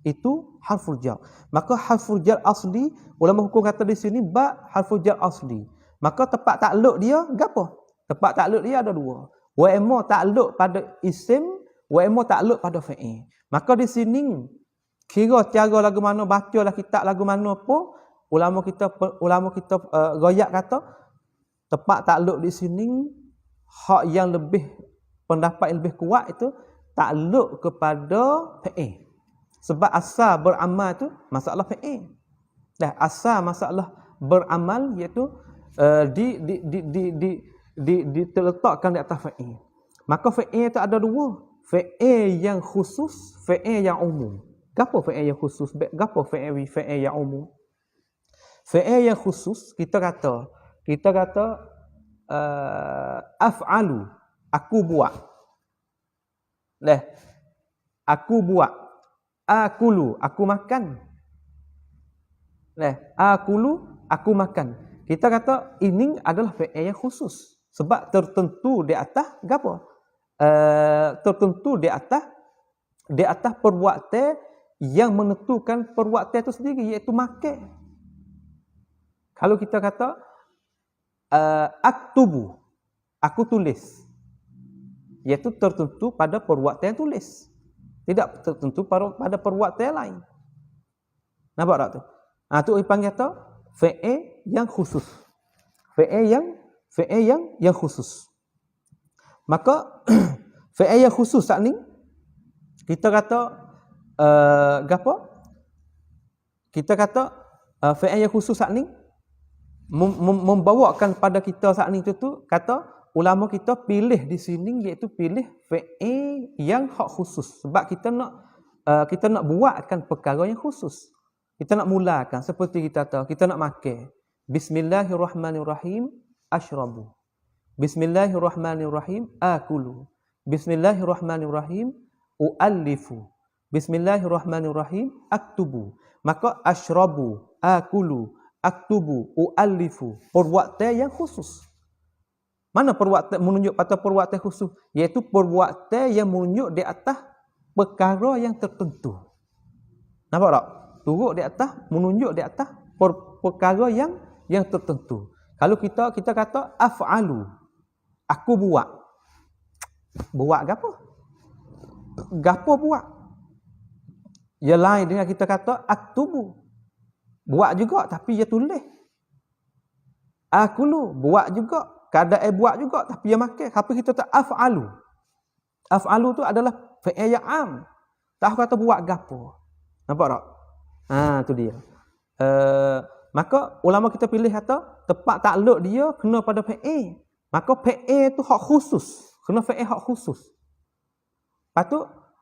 Itu harful jar. Maka harful jar asli, ulama hukum kata di sini ba harful jar asli. Maka tempat takluk dia gapo? Tempat takluk dia ada dua. Wa imma takluk pada isim, wa imma takluk pada fi'il. Maka di sini kira cara lagu mana bacalah kitab lagu mana pun ulama kita royak kata tempat takluk di sini hak yang lebih pendapat yang lebih kuat itu takluk kepada fi'il. Sebab asal beramal tu masalah fi'il. Dah asal masalah beramal iaitu diletakkan di atas fi'il. Maka fi'il itu ada dua. Fi'il yang khusus, fi'il yang umum. Gapo fi'il yang khusus? Gapo fi'il yang umum? Fi'il yang khusus kita kata af'alu, aku buat. Aku buat. Akulu, aku makan. Akulu, aku makan. Kita kata ini adalah fi'il yang khusus sebab tertentu di atas gapo? Tertentu di atas perbuatan yang menentukan perbuatan itu sendiri iaitu makan. Kalau kita kata aktubu, aku tulis, iaitu tertentu pada perbuatan tulis, tidak tertentu pada perbuatan lain. Nampak tak tu? Tu dipanggil kata fi'il yang khusus. Fi'il yang khusus. Maka fi'il yang khusus saat ni kita kata gapo? Kita kata fi'il yang khusus saat ni membawakan pada kita saat ni tu kata ulama kita pilih di sini iaitu pilih fi'il yang hak khusus sebab kita nak buatkan perkara yang khusus. Kita nak mulakan seperti kita nak makan. Bismillahirrahmanirrahim ashrabu. Bismillahirrahmanirrahim akulu. Bismillahirrahmanirrahim uallifu. Bismillahirrahmanirrahim aktubu. Maka ashrabu, akulu, aktubu, uallifu, perbuatan yang khusus. Mana perbuatan menunjuk pada perbuatan khusus? Iaitu perbuatan yang menunjuk di atas perkara yang tertentu. Nampak tak? Turut di atas, menunjuk di atas perkara yang tertentu. Kalau kita kata af'alu, aku buat. Buat gapo? Gapo buat? Yang lain dengan kita kata aktubu. Buat juga tapi dia tulis. Akulu, buat juga. Kadang buat juga tapi dia makan. Apa kita kata af'alu? Af'alu tu adalah fi'il yang am. Tak kata buat gapo. Nampak tak? Tu dia. Maka ulama kita pilih kata tempat takluk dia kena pada fi'il. Maka fi'il tu hak khusus. Kena fi'il hak khusus. Lepas tu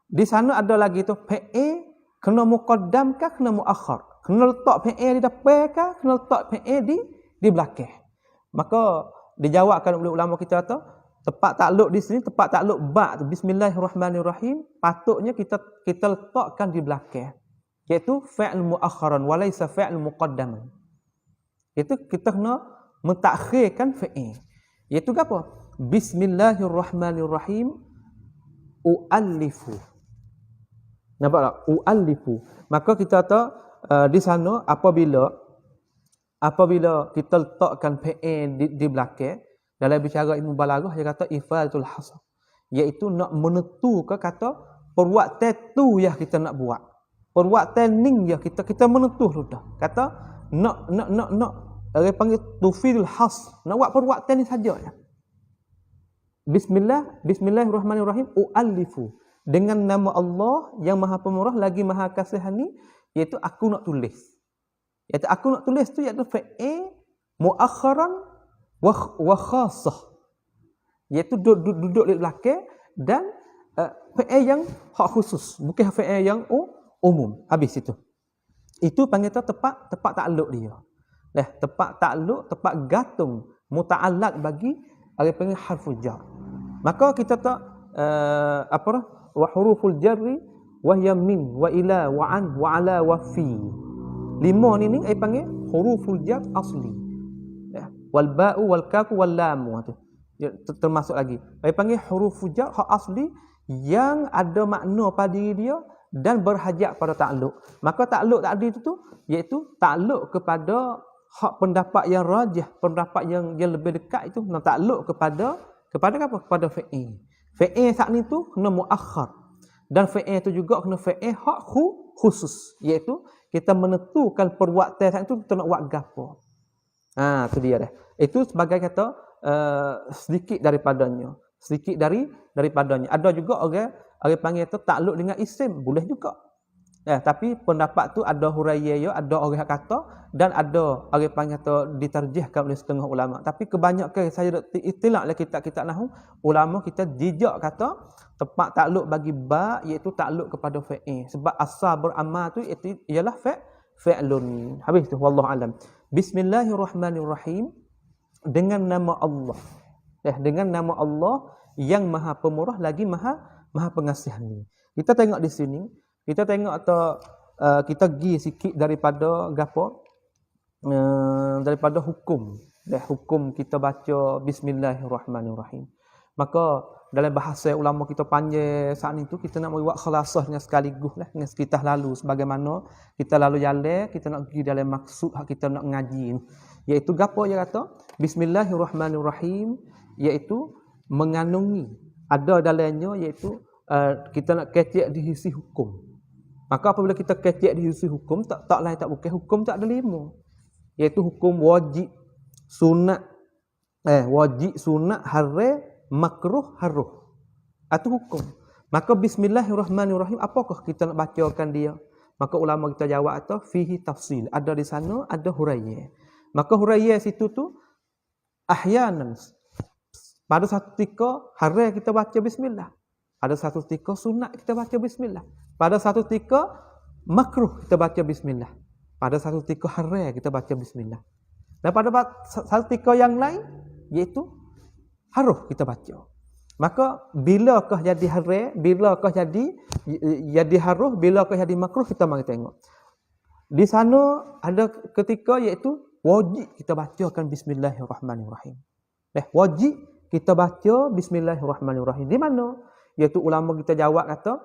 di sana ada lagi tu fi'il kena muqaddam kah kena muakhar. Kena letak fi'il di depan kah kena letak fi'il di belakang. Maka dijawabkan oleh ulama kita kata tempat takluk di sini tempat takluk ba tu bismillahirrahmanirrahim patutnya kita letakkan di belakang. Iaitu fi'il muakharan walaysa fi'il muqaddaman. Itu kita kena mentakhirkan fi'il. Iaitu apa? Bismillahirrahmanirrahim uallifu. Nampak tak? Uallifu. Maka kita kata di sana apabila kita letakkan fi'il di belakang dalam bicara ilmu balaghah dia kata ifadatul hasr. Iaitu nak menentukan kata perbuatan tu yang kita nak buat. Perbuatan ni ya kita menentuh sudah. Kata nak orang panggil tufidul has. Nak buat perbuatan ni saja ya. Bismillahirrahmanirrahim uallifu. Dengan nama Allah yang Maha Pemurah lagi Maha Kasihani iaitu aku nak tulis. Iaitu aku nak tulis tu iaitu fi'il muakharan wa khassah. Iaitu duduk di belakang dan fi'il yang hak khusus, bukan fi'il yang umum. Habis itu. Itu panggil tempat takluk dia. Tempat takluk, tempat gantung muta'allaq bagi orang panggil harful jar. Maka kita tak wa huruful jarri wa hiya min wa ila wa an wa ala wa fi. 5 ni panggil huruful jar asli. Wal ba'u wal kafu wal lam tu. termasuk lagi. Dia panggil huruf jar hak asli yang ada makna pada diri dia dan berhajat pada takluk. Maka takluk tadi itu iaitu takluk kepada hak pendapat yang rajih, pendapat yang lebih dekat itu takluk kepada apa? Kepada fi'il. Fi'il saat ni tu kena muakhar. Dan fi'il itu juga kena fi'il hak khusus, iaitu kita menentukan perbuatan saat itu kita nak buat gapo. Tu dia dah. Itu sebagai kata sedikit daripadanya. Sedikit daripadanya. Ada juga orang panggil tu takluk dengan isim, boleh juga. Tapi pendapat tu ada huraiyah, ada orang kata dan ada orang panggil tu diterjihkan oleh setengah ulama. Tapi kebanyakan saya istilahlah kitab-kitab nahwu, ulama kita jijak kata tepat takluk bagi ba iaitu takluk kepada fi'il. Sebab asal beramal tu itu ialah fi'lun. Habis tu wallahu alam. Bismillahirrahmanirrahim, dengan nama Allah. Dengan nama Allah yang Maha Pemurah lagi Maha Pengasih ni. Kita tengok di sini, kita tengok atau kita pergi sikit daripada gapo? Daripada hukum. Hukum kita baca Bismillahirrahmanirrahim. Maka dalam bahasa ulama kita panjang saat itu kita nak buat khalasah dengan sekaligus lah dengan sekitar lalu sebagaimana kita lalu jalan kita nak pergi dalam maksud hak kita nak ngaji iaitu gapo dia kata Bismillahirrahmanirrahim iaitu mengandungi ada dalamnya iaitu kita nak kecek di sisi hukum. Maka apabila kita kecek di sisi hukum tak lain tak bukan hukum tak ada 5 iaitu hukum wajib sunat wajib sunat haram makruh haruh atau hukum. Maka Bismillahirrahmanirrahim apakah kita nak bacakan dia? Maka ulama kita jawab atau fihi tafsil, ada di sana ada huraiyah. Maka huraiyah situ tu ahyanan pada satu ketika haram kita baca bismillah, pada satu ketika sunat kita baca bismillah, pada satu ketika makruh kita baca bismillah, pada satu ketika haram kita baca bismillah, dan pada satu ketika yang lain iaitu haruh kita baca. Maka bilakah jadi haram, bilakah jadi haruh, bilakah jadi makruh, kita mari tengok. Di sana ada ketika iaitu wajib kita bacakan Bismillahirrahmanirrahim. Wajib kita baca Bismillahirrahmanirrahim. Di mana? Iaitu ulama kita jawab kata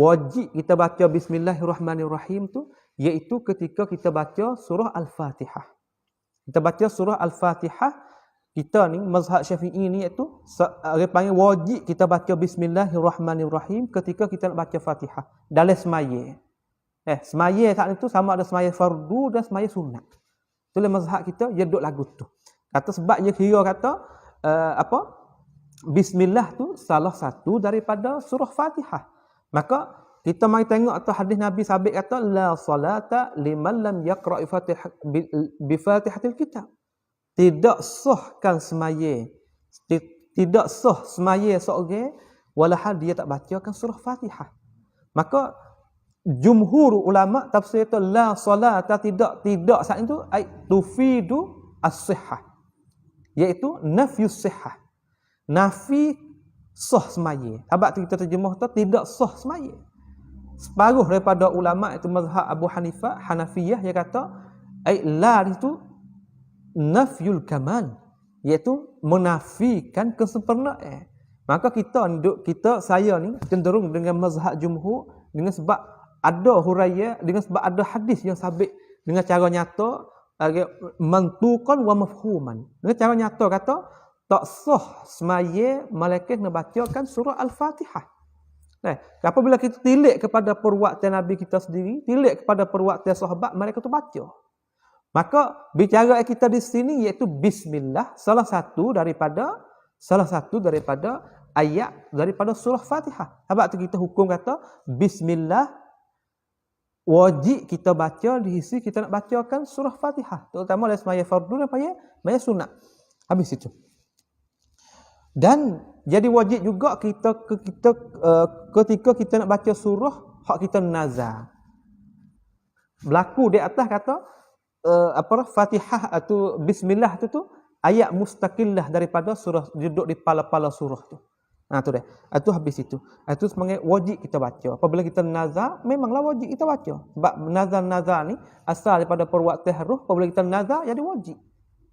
wajib kita baca Bismillahirrahmanirrahim tu iaitu ketika kita baca surah Al-Fatihah. Kita baca surah Al-Fatihah. Kita ni mazhab Syafi'i ni iaitu orang panggil wajib kita baca Bismillahirrahmanirrahim ketika kita nak baca Fatihah dalam semaya. Semaya saat itu sama ada semaya fardu dan semaya sunat. Itulah mazhab kita dia duk lagu tu. Kata sebab dia kira kata bismillah tu salah satu daripada surah Fatihah. Maka kita mari tengok atau hadis Nabi sabit kata la salata liman lam yaqra' bi Fatihatil kitab. Tidak sahkan semaya, tidak sah semaya seorang walahal dia tak bacakan surah Fatihah. Maka jumhur ulama tafsir itu la salata tidak saat itu ai tufidu as-sihhah, iaitu nafyus sihhah, nafi sah semaya. Abad kita terjemah tu tidak sah semaya. Separuh daripada ulama itu mazhab Abu Hanifah Hanafiyah dia kata ai la itu nafyul kamal, iaitu menafikan kesempurnaan. Maka saya ni cenderung dengan mazhab jumhur dengan sebab ada huraiyah, dengan sebab ada hadis yang sabit dengan cara nyata mantuqan wa mafhuman. Dengan cara nyata kata tak sah semaya malaikat nak bacakan surah Al-Fatihah. Apabila kita tilik kepada perbuatan Nabi kita sendiri, tilik kepada perbuatan sahabat, mereka tu baca. Maka bicara kita di sini iaitu bismillah salah satu daripada ayat daripada surah Fatihah. Sebab tu kita hukum kata bismillah wajib kita baca di sisi kita nak bacakan surah Fatihah, terutama dalam semaya fardu dan semaya sunat. Habis itu. Dan jadi wajib juga kita ketika kita nak baca surah hak kita nazar. Berlaku di atas kata Fatihah atau bismillah tu ayat mustaqillah daripada surah, duduk di pala-pala surah tu. Tu dah. Itu habis itu. Itu sebagai wajib kita baca. Apabila kita nazar, memanglah wajib kita baca. Sebab nazar ni asal daripada perbuatan haruh, apabila kita nazar jadi wajib.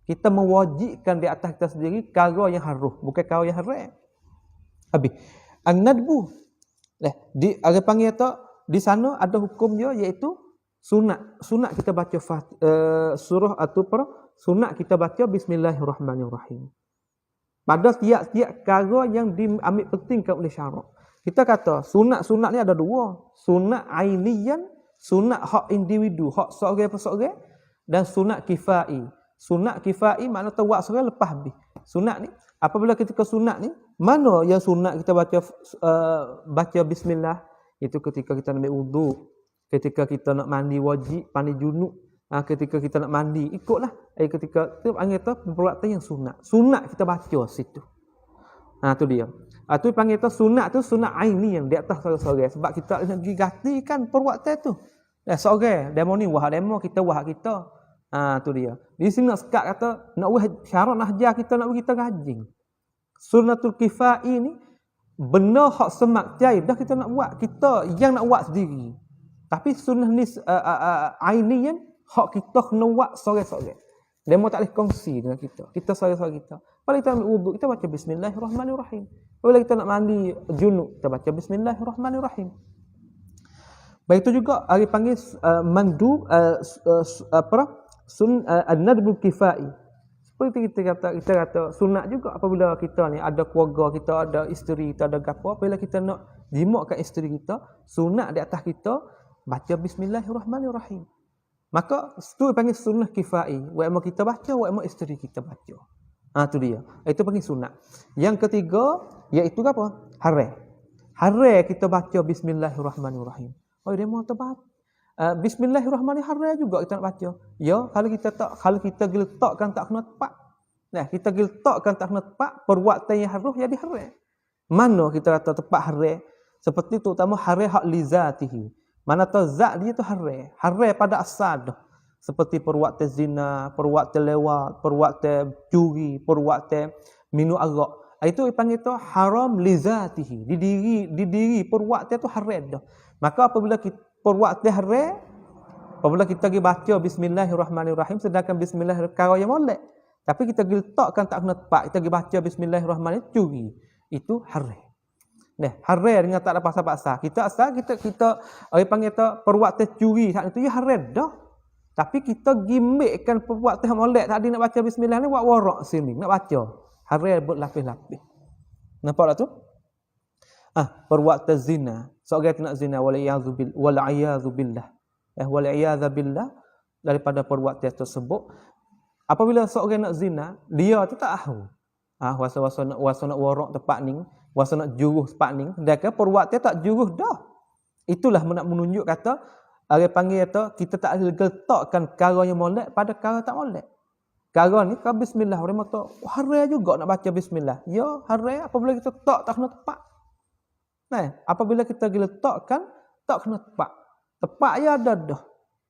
Kita mewajibkan di atas kita sendiri perkara yang haram, bukan perkara yang haram. Habis. An-nadbu. Di orang panggil tu di sana ada hukum dia iaitu sunat. Sunat kita baca surah atau sunat kita baca bismillahirrahmanirrahim. Pada tiap-tiap perkara yang diambil pentingkan oleh syarak. Kita kata sunat-sunat ni ada dua. Sunat ainiyan, sunat hak individu, hak seorang per seorang, dan sunat kifai. Sunat kifai makna tawak seorang lepas habis. Sunat ni apabila ketika sunat ni, mana yang sunat kita baca bismillah? Itu ketika kita nak ambil wuduk, ketika kita nak mandi wajib, mandi junub, ketika kita nak mandi, ikutlah. Ketika tu panggil tu perbuatan yang sunat. Sunat kita baca situ. Tu dia. Tu panggil tu sunat aini yang di atas seorang-seorang. Sebab kita nak pergi gantikan perbuatan tu. Seorang demo ni wahak demo, kita wahak kita. Tu dia. Di sini nak sekat kata nak syarat nak ajar kita nak kita rajin. Sunnatul kifai ni benda hak semak jai dah kita nak buat. Kita yang nak buat sendiri. Tapi sunnah ni aini yang hak kita kena buat seorang-seorang. Demo tak boleh kongsi dengan kita. Kita seorang-seorang kita. Kalau kita ambil wuduk, kita baca bismillahirrahmanirrahim. Kalau kita nak mandi junub, kita baca bismillahirrahmanirrahim. Baik itu juga hari panggil mandub an-nadbul kifai. Seperti kita kata sunat juga apabila kita ni ada keluarga, kita ada isteri, kita ada gapo, apabila kita nak jimakkan isteri kita, sunat di atas kita baca bismillahirrahmanirrahim. Maka itu panggil sunnah kifai. Wa kita baca, wa isteri kita baca. Tu dia. Itu panggil sunat. Yang ketiga iaitu apa? Haram. Haram kita baca bismillahirrahmanirrahim. Dia mau tebat. Bismillahirrahmanirrahim haram juga kita nak baca. Ya, kalau kita geletakkan tak kena tepat. Kita geletakkan tak kena tepat, perbuatan yang haram jadi haram. Mana kita kata tepat haram? Seperti terutama haram hak li zatihi. Mana tahu zat dia tu haram. Haram pada asal dah. Seperti perbuatan zina, perbuatan lewat, perbuatan curi, perbuatan minum arak. Itu dipanggil tu haram li zatihi. Di diri perbuatan tu haram dah. Maka apabila kita perbuatan haram, apabila kita pergi baca bismillahirrahmanirrahim, sedangkan bismillahirrahmanirrahim perkara yang molek. Tapi kita letakkan tak kena tepat, kita pergi baca bismillahirrahmanirrahim curi. Itu haram. Haram dengan tak ada pasal-pasal. Kita orang panggil tu perbuatan curi saat itu ya haram dah. Tapi kita gimikkan perbuatan molek tadi nak baca bismillah ni buat warak sini nak baca. Haram buat lapis-lapis. Nampak tak tu? Perbuatan zina. Seorang nak zina wal iyadzu billah. Wal iyadzu billah daripada perbuatan tersebut. Apabila seorang nak zina, dia tu tak tahu. Wasa nak warak tempat ni, wasa nak juruh tempat ni, dia kata perbuatan tak juruh dah. Itulah nak menunjuk kata orang panggil kata kita tak letakkan perkara yang molek pada perkara tak molek. Perkara ni kan bismillah, orang kata haram juga nak baca bismillah. Ya, haram apabila kita tak kena tepat. Apabila kita letakkan tak kena tepat. Tepat ya ada dah.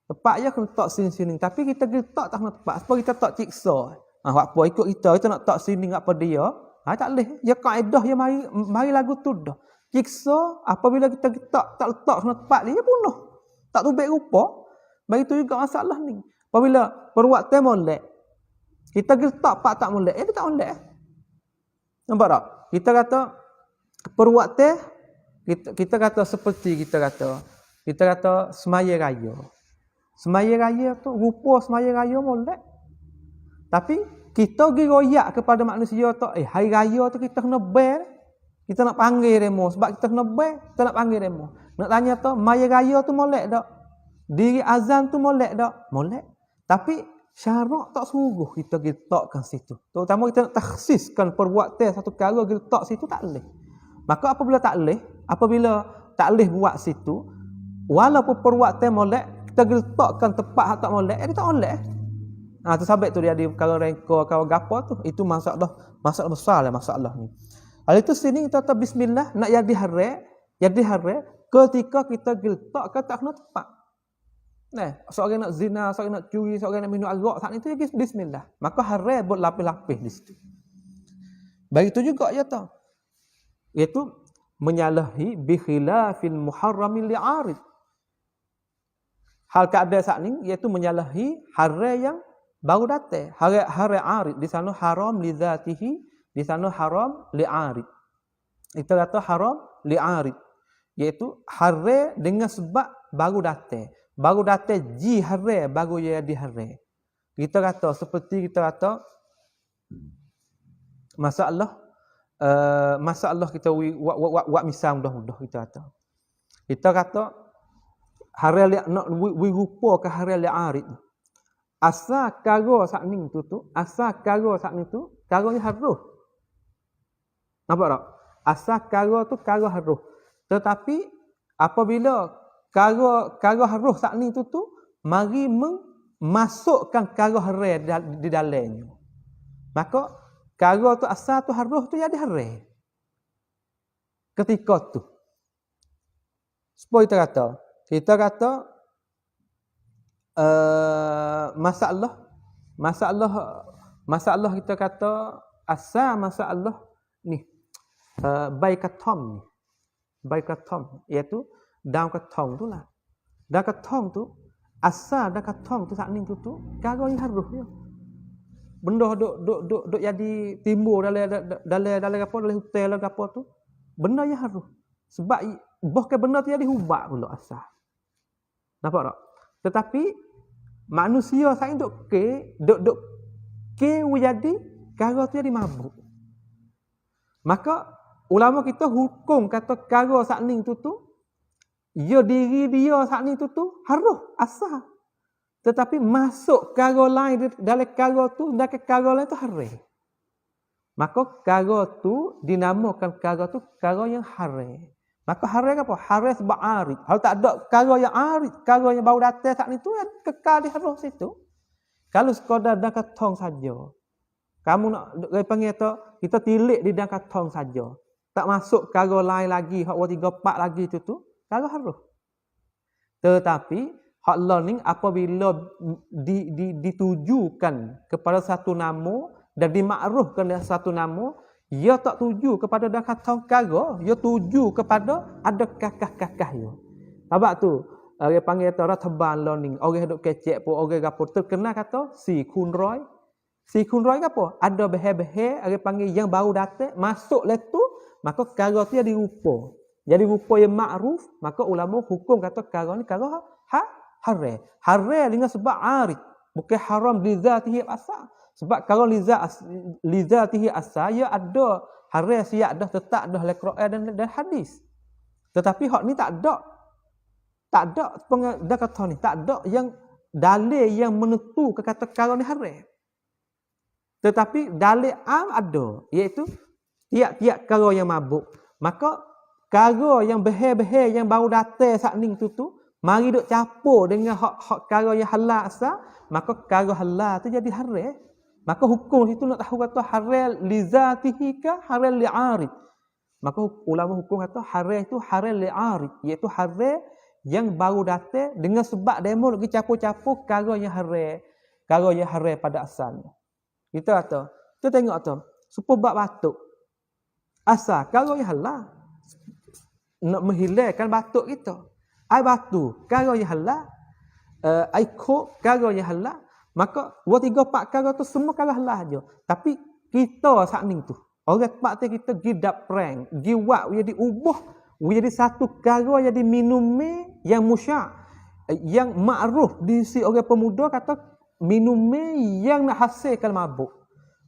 Tepat ya kena tak sini-sini, tapi kita letak tak kena tepat sebab kita tak ciksa. Apa ikut kita nak tak sini apa dia? Tak boleh. Ya kaedah ya mari lagu tu dah. Ciksa apabila kita tak letak kena tepat dia bunuh. Tak tubik rupa. Bagi tu juga masalah ni. Apabila perbuatan molek, kita letak pak tak molek, dia tak molek. Nampak tak? Kita kata perbuatan kita kata seperti kita kata semaya raya. Semaya raya tu rupa semaya raya molek. Tapi kita pergi royak kepada manusia tu, hari raya tu kita kena bel, kita nak panggil demo sebab kita kena bel, kita nak panggil demo. Nak tanya tu, maya raya tu molek tak? Diri azan tu molek tak? Molek. Tapi syarak tak suruh kita letakkan situ. Terutama kita nak takhsiskan perbuatan satu perkara kita letak situ tak boleh. Maka apabila tak boleh buat situ, walaupun perbuatan molek, kita letakkan tepat tak molek, dia tak molek. Tu sabit tu dia ada perkara rengkor, perkara gapo tu. Itu masalah besar lah masalah ni. Hal itu sini kita kata bismillah nak jadi haram ketika kita letakkan tak kena tepat. Seorang nak zina, seorang nak curi, seorang nak minum arak, saat itu jadi bismillah. Maka haram buat lapis-lapis di situ. Baik itu juga ya tahu. Iaitu menyalahi bi khilafil muharramil li'arid. Hal keadaan saat ini iaitu menyalahi haram yang baru datang. Hari arid di sana haram li zatihi, di sana haram li arid. Kita kata haram li arid, iaitu hari dengan sebab baru datang. Baru datang ji hari baru jadi hari. Kita kata seperti kita kata masalah kita buat misal mudah-mudah kita kata. Kita kata hari nak rupa ke hari arid. Asal karo sakning tu, karonya harus. Nampak tak? Asal karo tu karo harus. Tetapi apabila karo harus sakning tu mari memasukkan karo hari di dalamnya. Maka karo tu asal tu harus tu jadi hari. Ketika tu. Supaya kita kata masalah kita kata asal masalah ni baikatom iaitu dalam katong tu lah. Dalam katong tu asal dalam katong tu sakning tu karo yang harus je. Benda duk jadi timbul dalam apa dalam hotel dalam apa tu benda yang harus. Sebab bahkan benda tu jadi hubak pula asal. Nampak tak? Tetapi manusia saya duk jadi karo tu jadi mabuk. Maka ulama kita hukum kata karo sakning tu ya diri dia sakning tu harus asal. Tetapi masuk karo lain dalam karo tu hari. Maka karo tu dinamakan karo yang hari. Maka hari apa? Hari sebab arid. Kalau tak ada karo yang arid, karo yang baru datang saat itu ya kekal di harus situ. Kalau sekadar dah katong saja. Kamu nak panggil tu kita tilik di dalam katong saja. Tak masuk karo lain lagi, hak 3 4 lagi tu karo harus. Tetapi hak learning apabila ditujukan kepada satu nama dan dimakruhkan dengan satu nama, ia tak tuju kepada dah kata karo, ia tuju kepada ada kakah-kakah dia. Sebab tu orang panggil tu rataban learning, orang duk kecek pun orang gapo terkenal kata si kunroy. Si kunroy apa? Ada behel-behel orang panggil yang baru datang masuk letu, maka karo tu jadi rupa. Jadi rupa yang makruf, maka ulama hukum kata karo ni karo hari dengan sebab arid, bukan haram li zatihi asal. Sebab kalau li zatihi asal ya ada hari siap dah tetap dah dalam Quran dan hadis. Tetapi hak ni tak ada dah kata ni tak ada yang dalil yang menentu ke kata karo ni hari. Tetapi dalil am ada, iaitu tiap-tiap karo yang mabuk. Maka karo yang behel-behel yang baru datang sakning tu mari duk campur dengan hak karo yang halal asal, maka karo halal tu jadi haram. Maka hukum situ nak tahu kata haram li zatihi ke haram li arid. Maka ulama hukum kata haram itu haram li arid, iaitu haram yang baru datang dengan sebab demo nak campur-campur karo yang haram pada asalnya. Kita kata, kita tengok tu, supaya bab batuk. Asal karo yang halal nak menghilangkan batuk kita. Ai batu karo yang halal, ai kok karo yang halal, maka 2 3 4 karo tu semua karo halal aja. Tapi kita sakning tu, orang tempat tu kita gidap prank, giwak jadi ubah, jadi satu karo jadi minume yang musya', yang makruf di si orang pemuda kata minume yang nak hasilkan mabuk.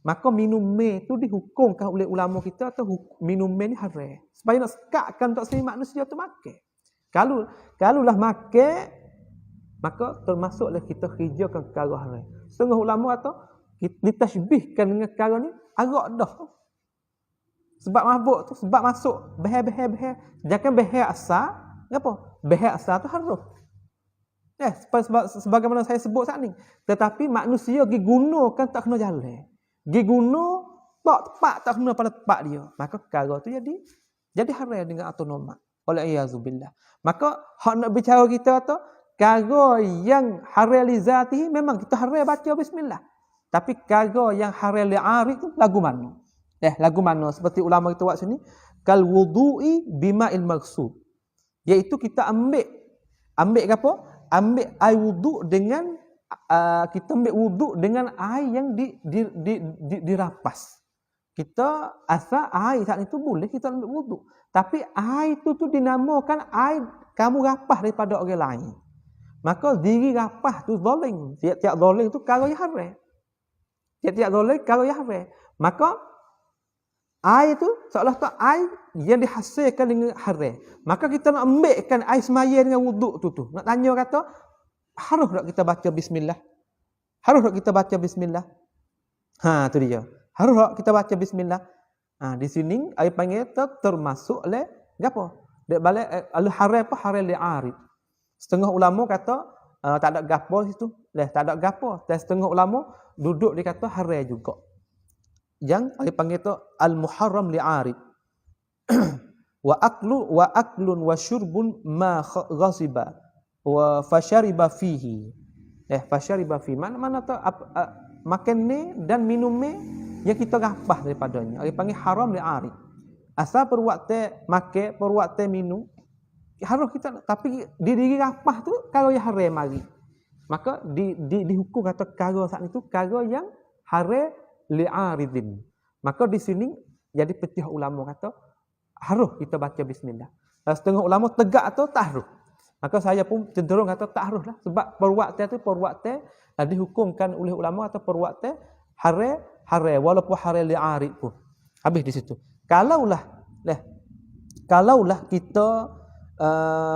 Maka minume tu dihukumkan oleh ulama kita atau minume ni haram. Supaya nak sekatkan tak semua manusia tu makan. Kalulah makan, maka termasuklah kita hijaukan karo haram. Setengah ulama kata ditashbihkan dengan karo ni agak dah. Sebab mabuk tu sebab masuk behel. Jangan behel asal, apa? Behel asal tu harus. Sebagaimana saya sebut saat ni. Tetapi manusia digunakan tak kena jalan. Diguna tak kena pada tempat dia. Maka karo tu jadi haram dengan autonomat. Wal-iyazubillah. Maka hak nak bicara kita tu karo yang haram li zatihi memang kita haram baca bismillah. Tapi karo yang haram li arid tu lagu mana? Lagu mana seperti ulama kita buat sini kal wudu'i bima'il maghsub. Iaitu kita ambil apa? Ambil air wuduk dengan kita ambil wuduk dengan air yang dirapas. Kita asal air saat itu boleh kita ambil wuduk. Tapi air itu tu dinamakan air kamu rapah daripada orang lain. Maka diri rapah tu zalim. Tiap-tiap zalim tu kalau yang haram. Tiap-tiap zalim kalau yang haram. Maka air tu seolah tak air yang dihasilkan dengan haram. Maka kita nak ambilkan air semaya dengan wuduk tu. Nak tanya kata, harus tak kita baca bismillah? Harus tak kita baca bismillah? Ha, tu dia. Harus tak kita baca bismillah? Ha, di sini air panggil termasuk oleh gapo? Dek balik haram apa haram li'arid. Setengah ulama kata tak ada gapo situ. Tak ada gapo. Dan setengah ulama duduk dia kata haram juga. Yang air panggil tu al-muharram li'arid. wa aklun wa syurbun ma ghasiba wa fashariba fihi. Fashariba fihi. Mana tu makan ni dan minum ni yang kita rapah daripadanya. Air panggil haram li'arid. Asal perwaktu makan, perwaktu minum, harus kita, tapi di diri rapah tu kalau yang haram mari. Maka dihukum kata kara saat itu kara yang haram li'aridin. Maka di sini jadi pecah ulama kata harus kita baca bismillah. Setengah ulama tegak atau tak harus. Maka saya pun cenderung kata tak harus lah. Sebab perwaktu dihukumkan oleh ulama atau perwaktu haram walaupun haram li'arid pun. Habis di situ. Kalaulah kita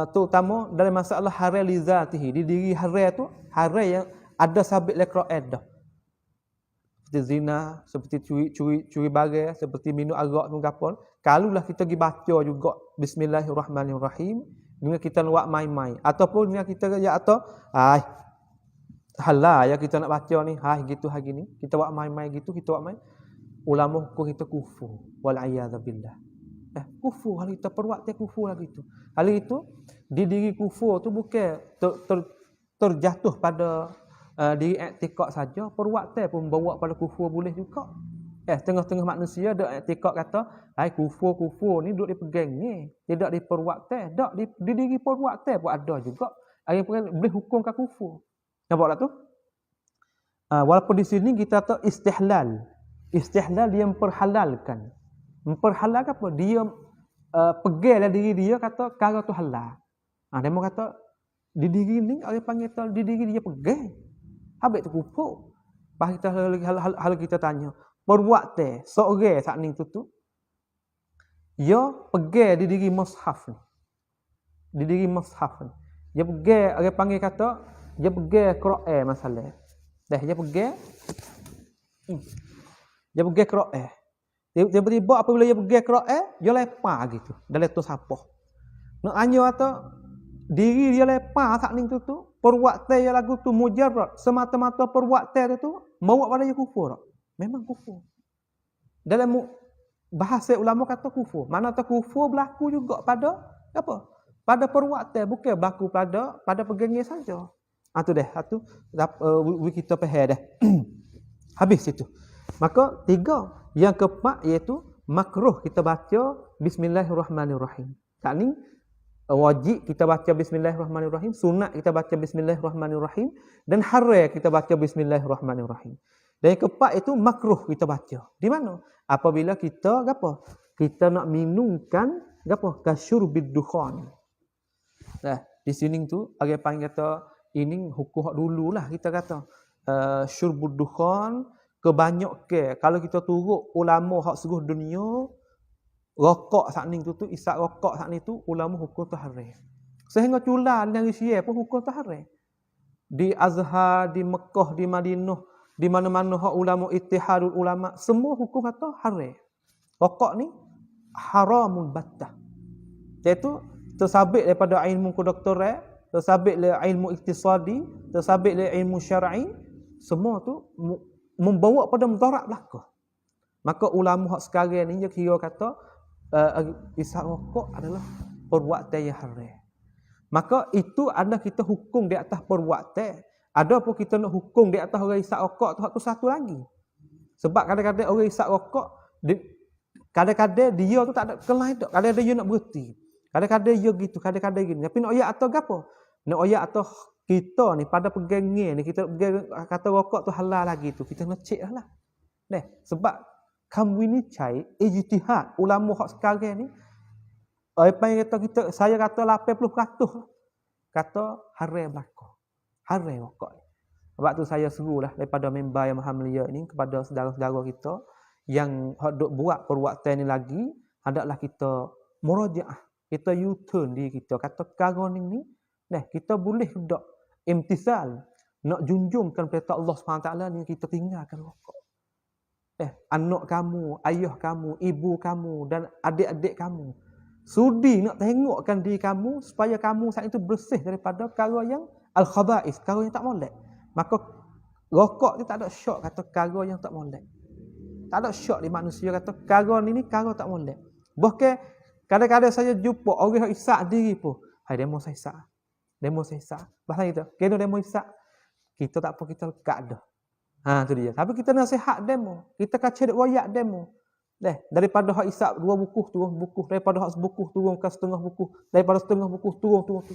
terutama dalam masalah haram li zatihi, di diri haram tu haram yang ada sabit le Quran dah. Seperti zina, seperti curi barang, seperti minum arak tu gapon. Kalaulah kita pergi baca juga bismillahirrahmanirrahim, dengan kita buat main-main ataupun dengan kita ya atau halal ya kita nak baca ni, gitu hari ni kita buat main-main gitu, kita buat main. Ulama hukum kita kufur wal a'yadzubillah. Kufur hal kita perbuat kufur lagi tu. Hal itu di diri kufur tu bukan terjatuh pada diri i'tikad saja, perbuatan pun bawa pada kufur boleh juga. Tengah-tengah manusia ada i'tikad kata, kufur ni duk dipegang ni, tidak di perbuatan, dak di diri perbuatan pun ada juga. Yang boleh hukumkan kufur. Nampak tak tu? Walaupun di sini kita tahu istihlal dia memperhalalkan. Memperhalalkan apa? Dia peganglah diri dia kata perkara tu halal. Dia mau kata di diri ni orang panggil tu di diri dia pegang. Habis tu kufur. Pas kita hal kita tanya, perbuatan seorang saat ni tu dia pegang di diri mushaf ni. Di diri mushaf ni. Dia pegang orang panggil kata dia pegang Quran masalah. Dia pegang Quran. Tiba-tiba apabila dia pergi Quran, dia lepas gitu. Dia lepas sapah. Nak tanya atau diri dia lepas saat ni tu perbuatan yang lagu tu mujarrad, semata-mata perbuatan tu bawa pada dia kufur. Memang kufur. Dalam bahasa ulama kata kufur. Mana tu kufur berlaku juga pada apa? Pada perbuatan, bukan berlaku pada pegangnya saja. Tu dah, satu kita faham dah. Habis itu. Maka tiga. Yang keempat iaitu makruh kita baca bismillahirrahmanirrahim. Tak ni wajib kita baca bismillahirrahmanirrahim, sunat kita baca bismillahirrahmanirrahim dan haram kita baca bismillahirrahmanirrahim. Dan yang keempat itu makruh kita baca. Di mana? Apabila kita kita nak minumkan kasyurbid dukhan. Di sini tu orang panggil kata ini hukum hak dululah kita kata. Syurbud dukhan kebanyakan kalau kita turut ulama hak seluruh dunia rokok saat ni tu isap rokok saat ni tu ulama hukum tu haram. Sehingga culan dan Rusia pun hukum tu haram. Di Azhar, di Mekah, di Madinah, di mana-mana hak ulama ittihadul ulama semua hukum kata haram. Rokok ni haramul battah. Iaitu tersabit daripada ilmu kedoktoran, tersabit dari ilmu iktisadi, tersabit dari ilmu syar'i, semua tu membawa pada mudarat belaka. Maka ulama hak sekarang ni dia kira kata isap rokok adalah perbuatan yang haram. Maka itu adalah kita hukum di atas perbuatan. Ada pun kita nak hukum di atas orang isap rokok tu satu lagi. Sebab kadang-kadang orang isap rokok kadang-kadang dia tu tak ada kelain dak. Kadang-kadang dia nak berhenti. Kadang-kadang dia gitu, kadang-kadang gini. Tapi nak ayat atau gapo? Nak ayat atau kita ni pada pegangnya ni kita pegang kata rokok tu halal lagi tu kita nak cek lah. Sebab kamu ini cai ijtihad ulama hak sekarang ni apa yang kita saya kata 80% kata haram belaka. Haram rokok. Sebab tu saya serulah daripada member yang Maha Mulia ini kepada saudara-saudara kita yang hak duk buat perbuatan ni lagi hendaklah kita murajaah. Kita U-turn diri kita kata perkara ni kita boleh dak imtisal nak junjungkan perintah Allah SWT ni kita tinggalkan rokok. Anak kamu, ayah kamu, ibu kamu dan adik-adik kamu sudi nak tengokkan diri kamu supaya kamu saat itu bersih daripada perkara yang al-khaba'is, perkara yang tak molek. Maka rokok ni tak ada syak kata perkara yang tak molek. Tak ada syak di manusia kata perkara ni perkara tak molek. Bahkan kadang-kadang saya jumpa orang yang isak diri pun, hai demo saya isak. Demo saya isak. Bahasa kita, kena demo isak. Kita tak apa kita lekat dah. Tu dia. Tapi kita nasihat demo. Kita kacau royak demo. Daripada hak isap 2 buku turun buku, daripada hak sebuku turun ke setengah buku, daripada setengah buku turun.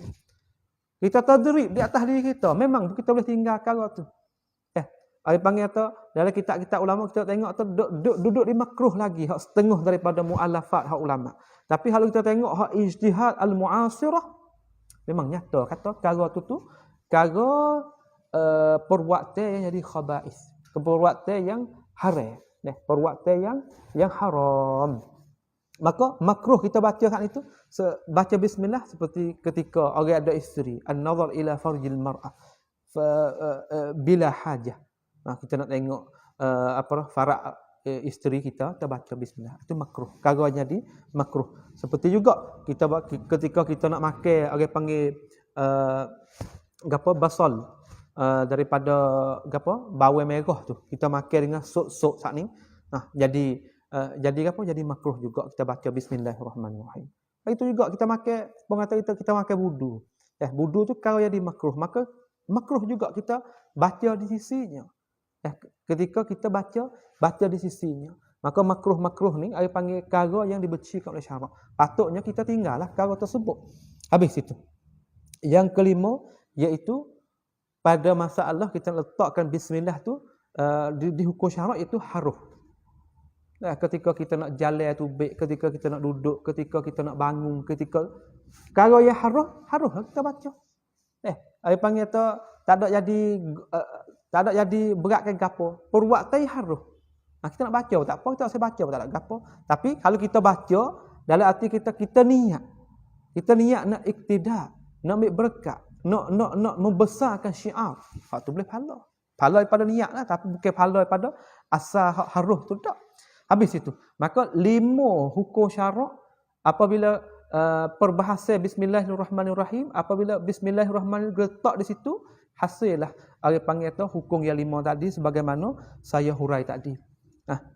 Kita tadrib di atas diri kita. Memang kita boleh tinggal perkara tu. Ai panggil tu dalam kitab-kitab ulama kita tengok tu duduk di makruh lagi hak setengah daripada muallafat hak ulama. Tapi kalau kita tengok hak ijtihad al-mu'asirah memang nyata kata perkara tu perkara perbuatan yang jadi khaba'is, perbuatan yang haram, perbuatan yang haram. Maka makruh kita baca saat itu baca bismillah seperti ketika orang ada isteri, an-nazar ila farjil mar'ah bila hajah. Kita nak tengok farak isteri kita baca bismillah. Itu makruh. Perkara jadi makruh. Seperti juga kita ketika kita nak makan orang panggil basal daripada bawang merah tu kita makan dengan sok saat ni jadi makruh juga kita baca bismillahirrahmanirrahim. Itu juga kita makan pengata kita makan wudu. Wudu tu kalau jadi makruh, maka makruh juga kita baca di sisinya. Ketika kita baca di sisinya, maka makruh ni ada panggil perkara yang dibenarkan oleh syarak. Patutnya kita tinggallah perkara tersebut. Habis itu. Yang kelima iaitu pada masalah kita letakkan bismillah tu di hukum syarak itu haruh. Ketika kita nak jalan tu baik, ketika kita nak duduk, ketika kita nak bangun, ketika kalau yang haruh kita baca. Ai panggil tu tak ada jadi beratkan gapo. Perbuatan haruh. Kita nak baca tak apa, kita tak baca tak ada gapo. Tapi kalau kita baca dalam hati kita niat. Kita niat nak iktida, nak ambil berkat. Nak membesarkan syiar. Hak tu boleh pahala. Pahala daripada niat lah. Tapi bukan pahala daripada asal haruh tu tak. Habis itu. Maka 5 hukum syarak apabila perbahasan bismillahirrahmanirrahim. Apabila bismillahirrahmanirrahim letak di situ. Hasillah. Orang panggil tu hukum yang 5 tadi. Sebagaimana saya hurai tadi.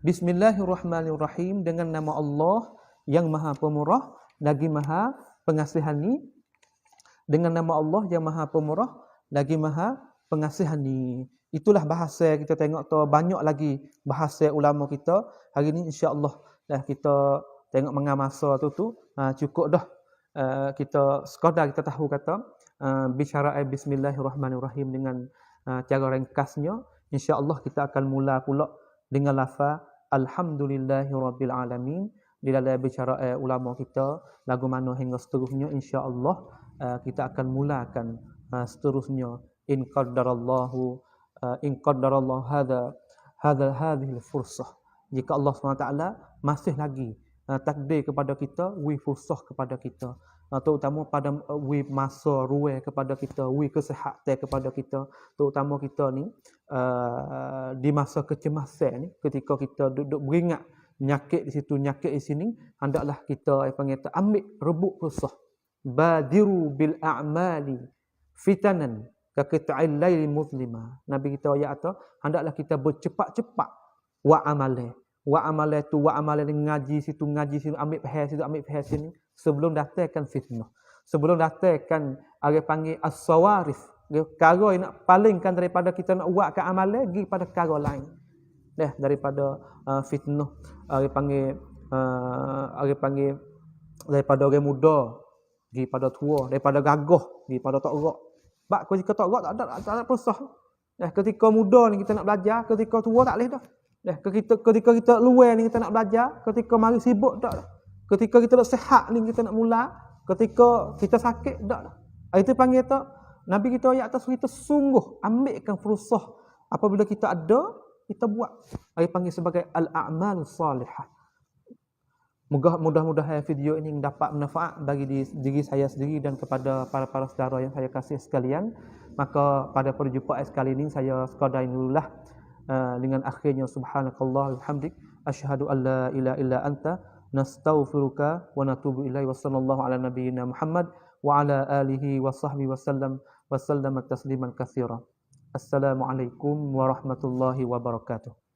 Bismillahirrahmanirrahim. Dengan nama Allah yang maha pemurah. Lagi maha pengasihani. Dengan nama Allah yang maha pemurah lagi maha pengasihani. Itulah bahasa kita tengok tu banyak lagi bahasa ulama kita. Hari ni insya-Allah kita tengok mengamasa tu cukup dah. Kita sekadar kita tahu kata bicara bismillahirrahmanirrahim dengan cara ringkasnya. Insya-Allah kita akan mula pula dengan lafaz alhamdulillahirabbil alamin di dalam bicara ulama kita lagu mana hingga seterusnya insya-Allah kita akan mulakan seterusnya in qaddarallahu hadhihi fursah. Jika Allah SWT masih lagi takdir kepada kita, wi fursah kepada kita, terutama pada wi masa ruang kepada kita, wi kesihatan kepada kita, terutama kita ni di masa kecemasan ni ketika kita duduk beringat nyakit di situ, nyakit di sini, hendaklah kita ambil rebut fursah. Badiru bil a'mali fitanan ka qita'il lail muzlima. Nabi kita ayat tu hendaklah kita bercepat-cepat wa amale tu wa amale ngaji situ ambil faham sini sebelum datangkan fitnah, sebelum datangkan orang panggil as-sawarif, perkara yang nak palingkan daripada kita nak buatkan amalan pergi pada perkara lain daripada fitnah, orang panggil daripada orang muda pergi pada tua, daripada gagah pergi pada tak gerak. Bak kau jika tak buat tak ada prosah. Ketika muda ni kita nak belajar, ketika tua tak boleh dah. Ketika kita luar ni kita nak belajar, ketika mari sibuk tak dah. Ketika kita nak sihat ni kita nak mula, ketika kita sakit tak dah. Itu panggil tak Nabi kita ayat atas kita sungguh ambilkan fursah apabila kita ada, kita buat. Dia panggil sebagai al-a'mal salihah. Mudah-mudahan video ini dapat manfaat bagi diri saya sendiri dan kepada para saudara yang saya kasih sekalian. Maka pada perjumpaan sekali ini saya sekadar dululah dengan akhirnya subhanakallah walhamdik asyhadu an la ilaha illa anta nastaghfiruka wa natubu ilaihi wa sallallahu ala nabiyyina Muhammad wa ala alihi wa sahbihi wa sallam tasliman katsira. Assalamualaikum warahmatullahi wabarakatuh.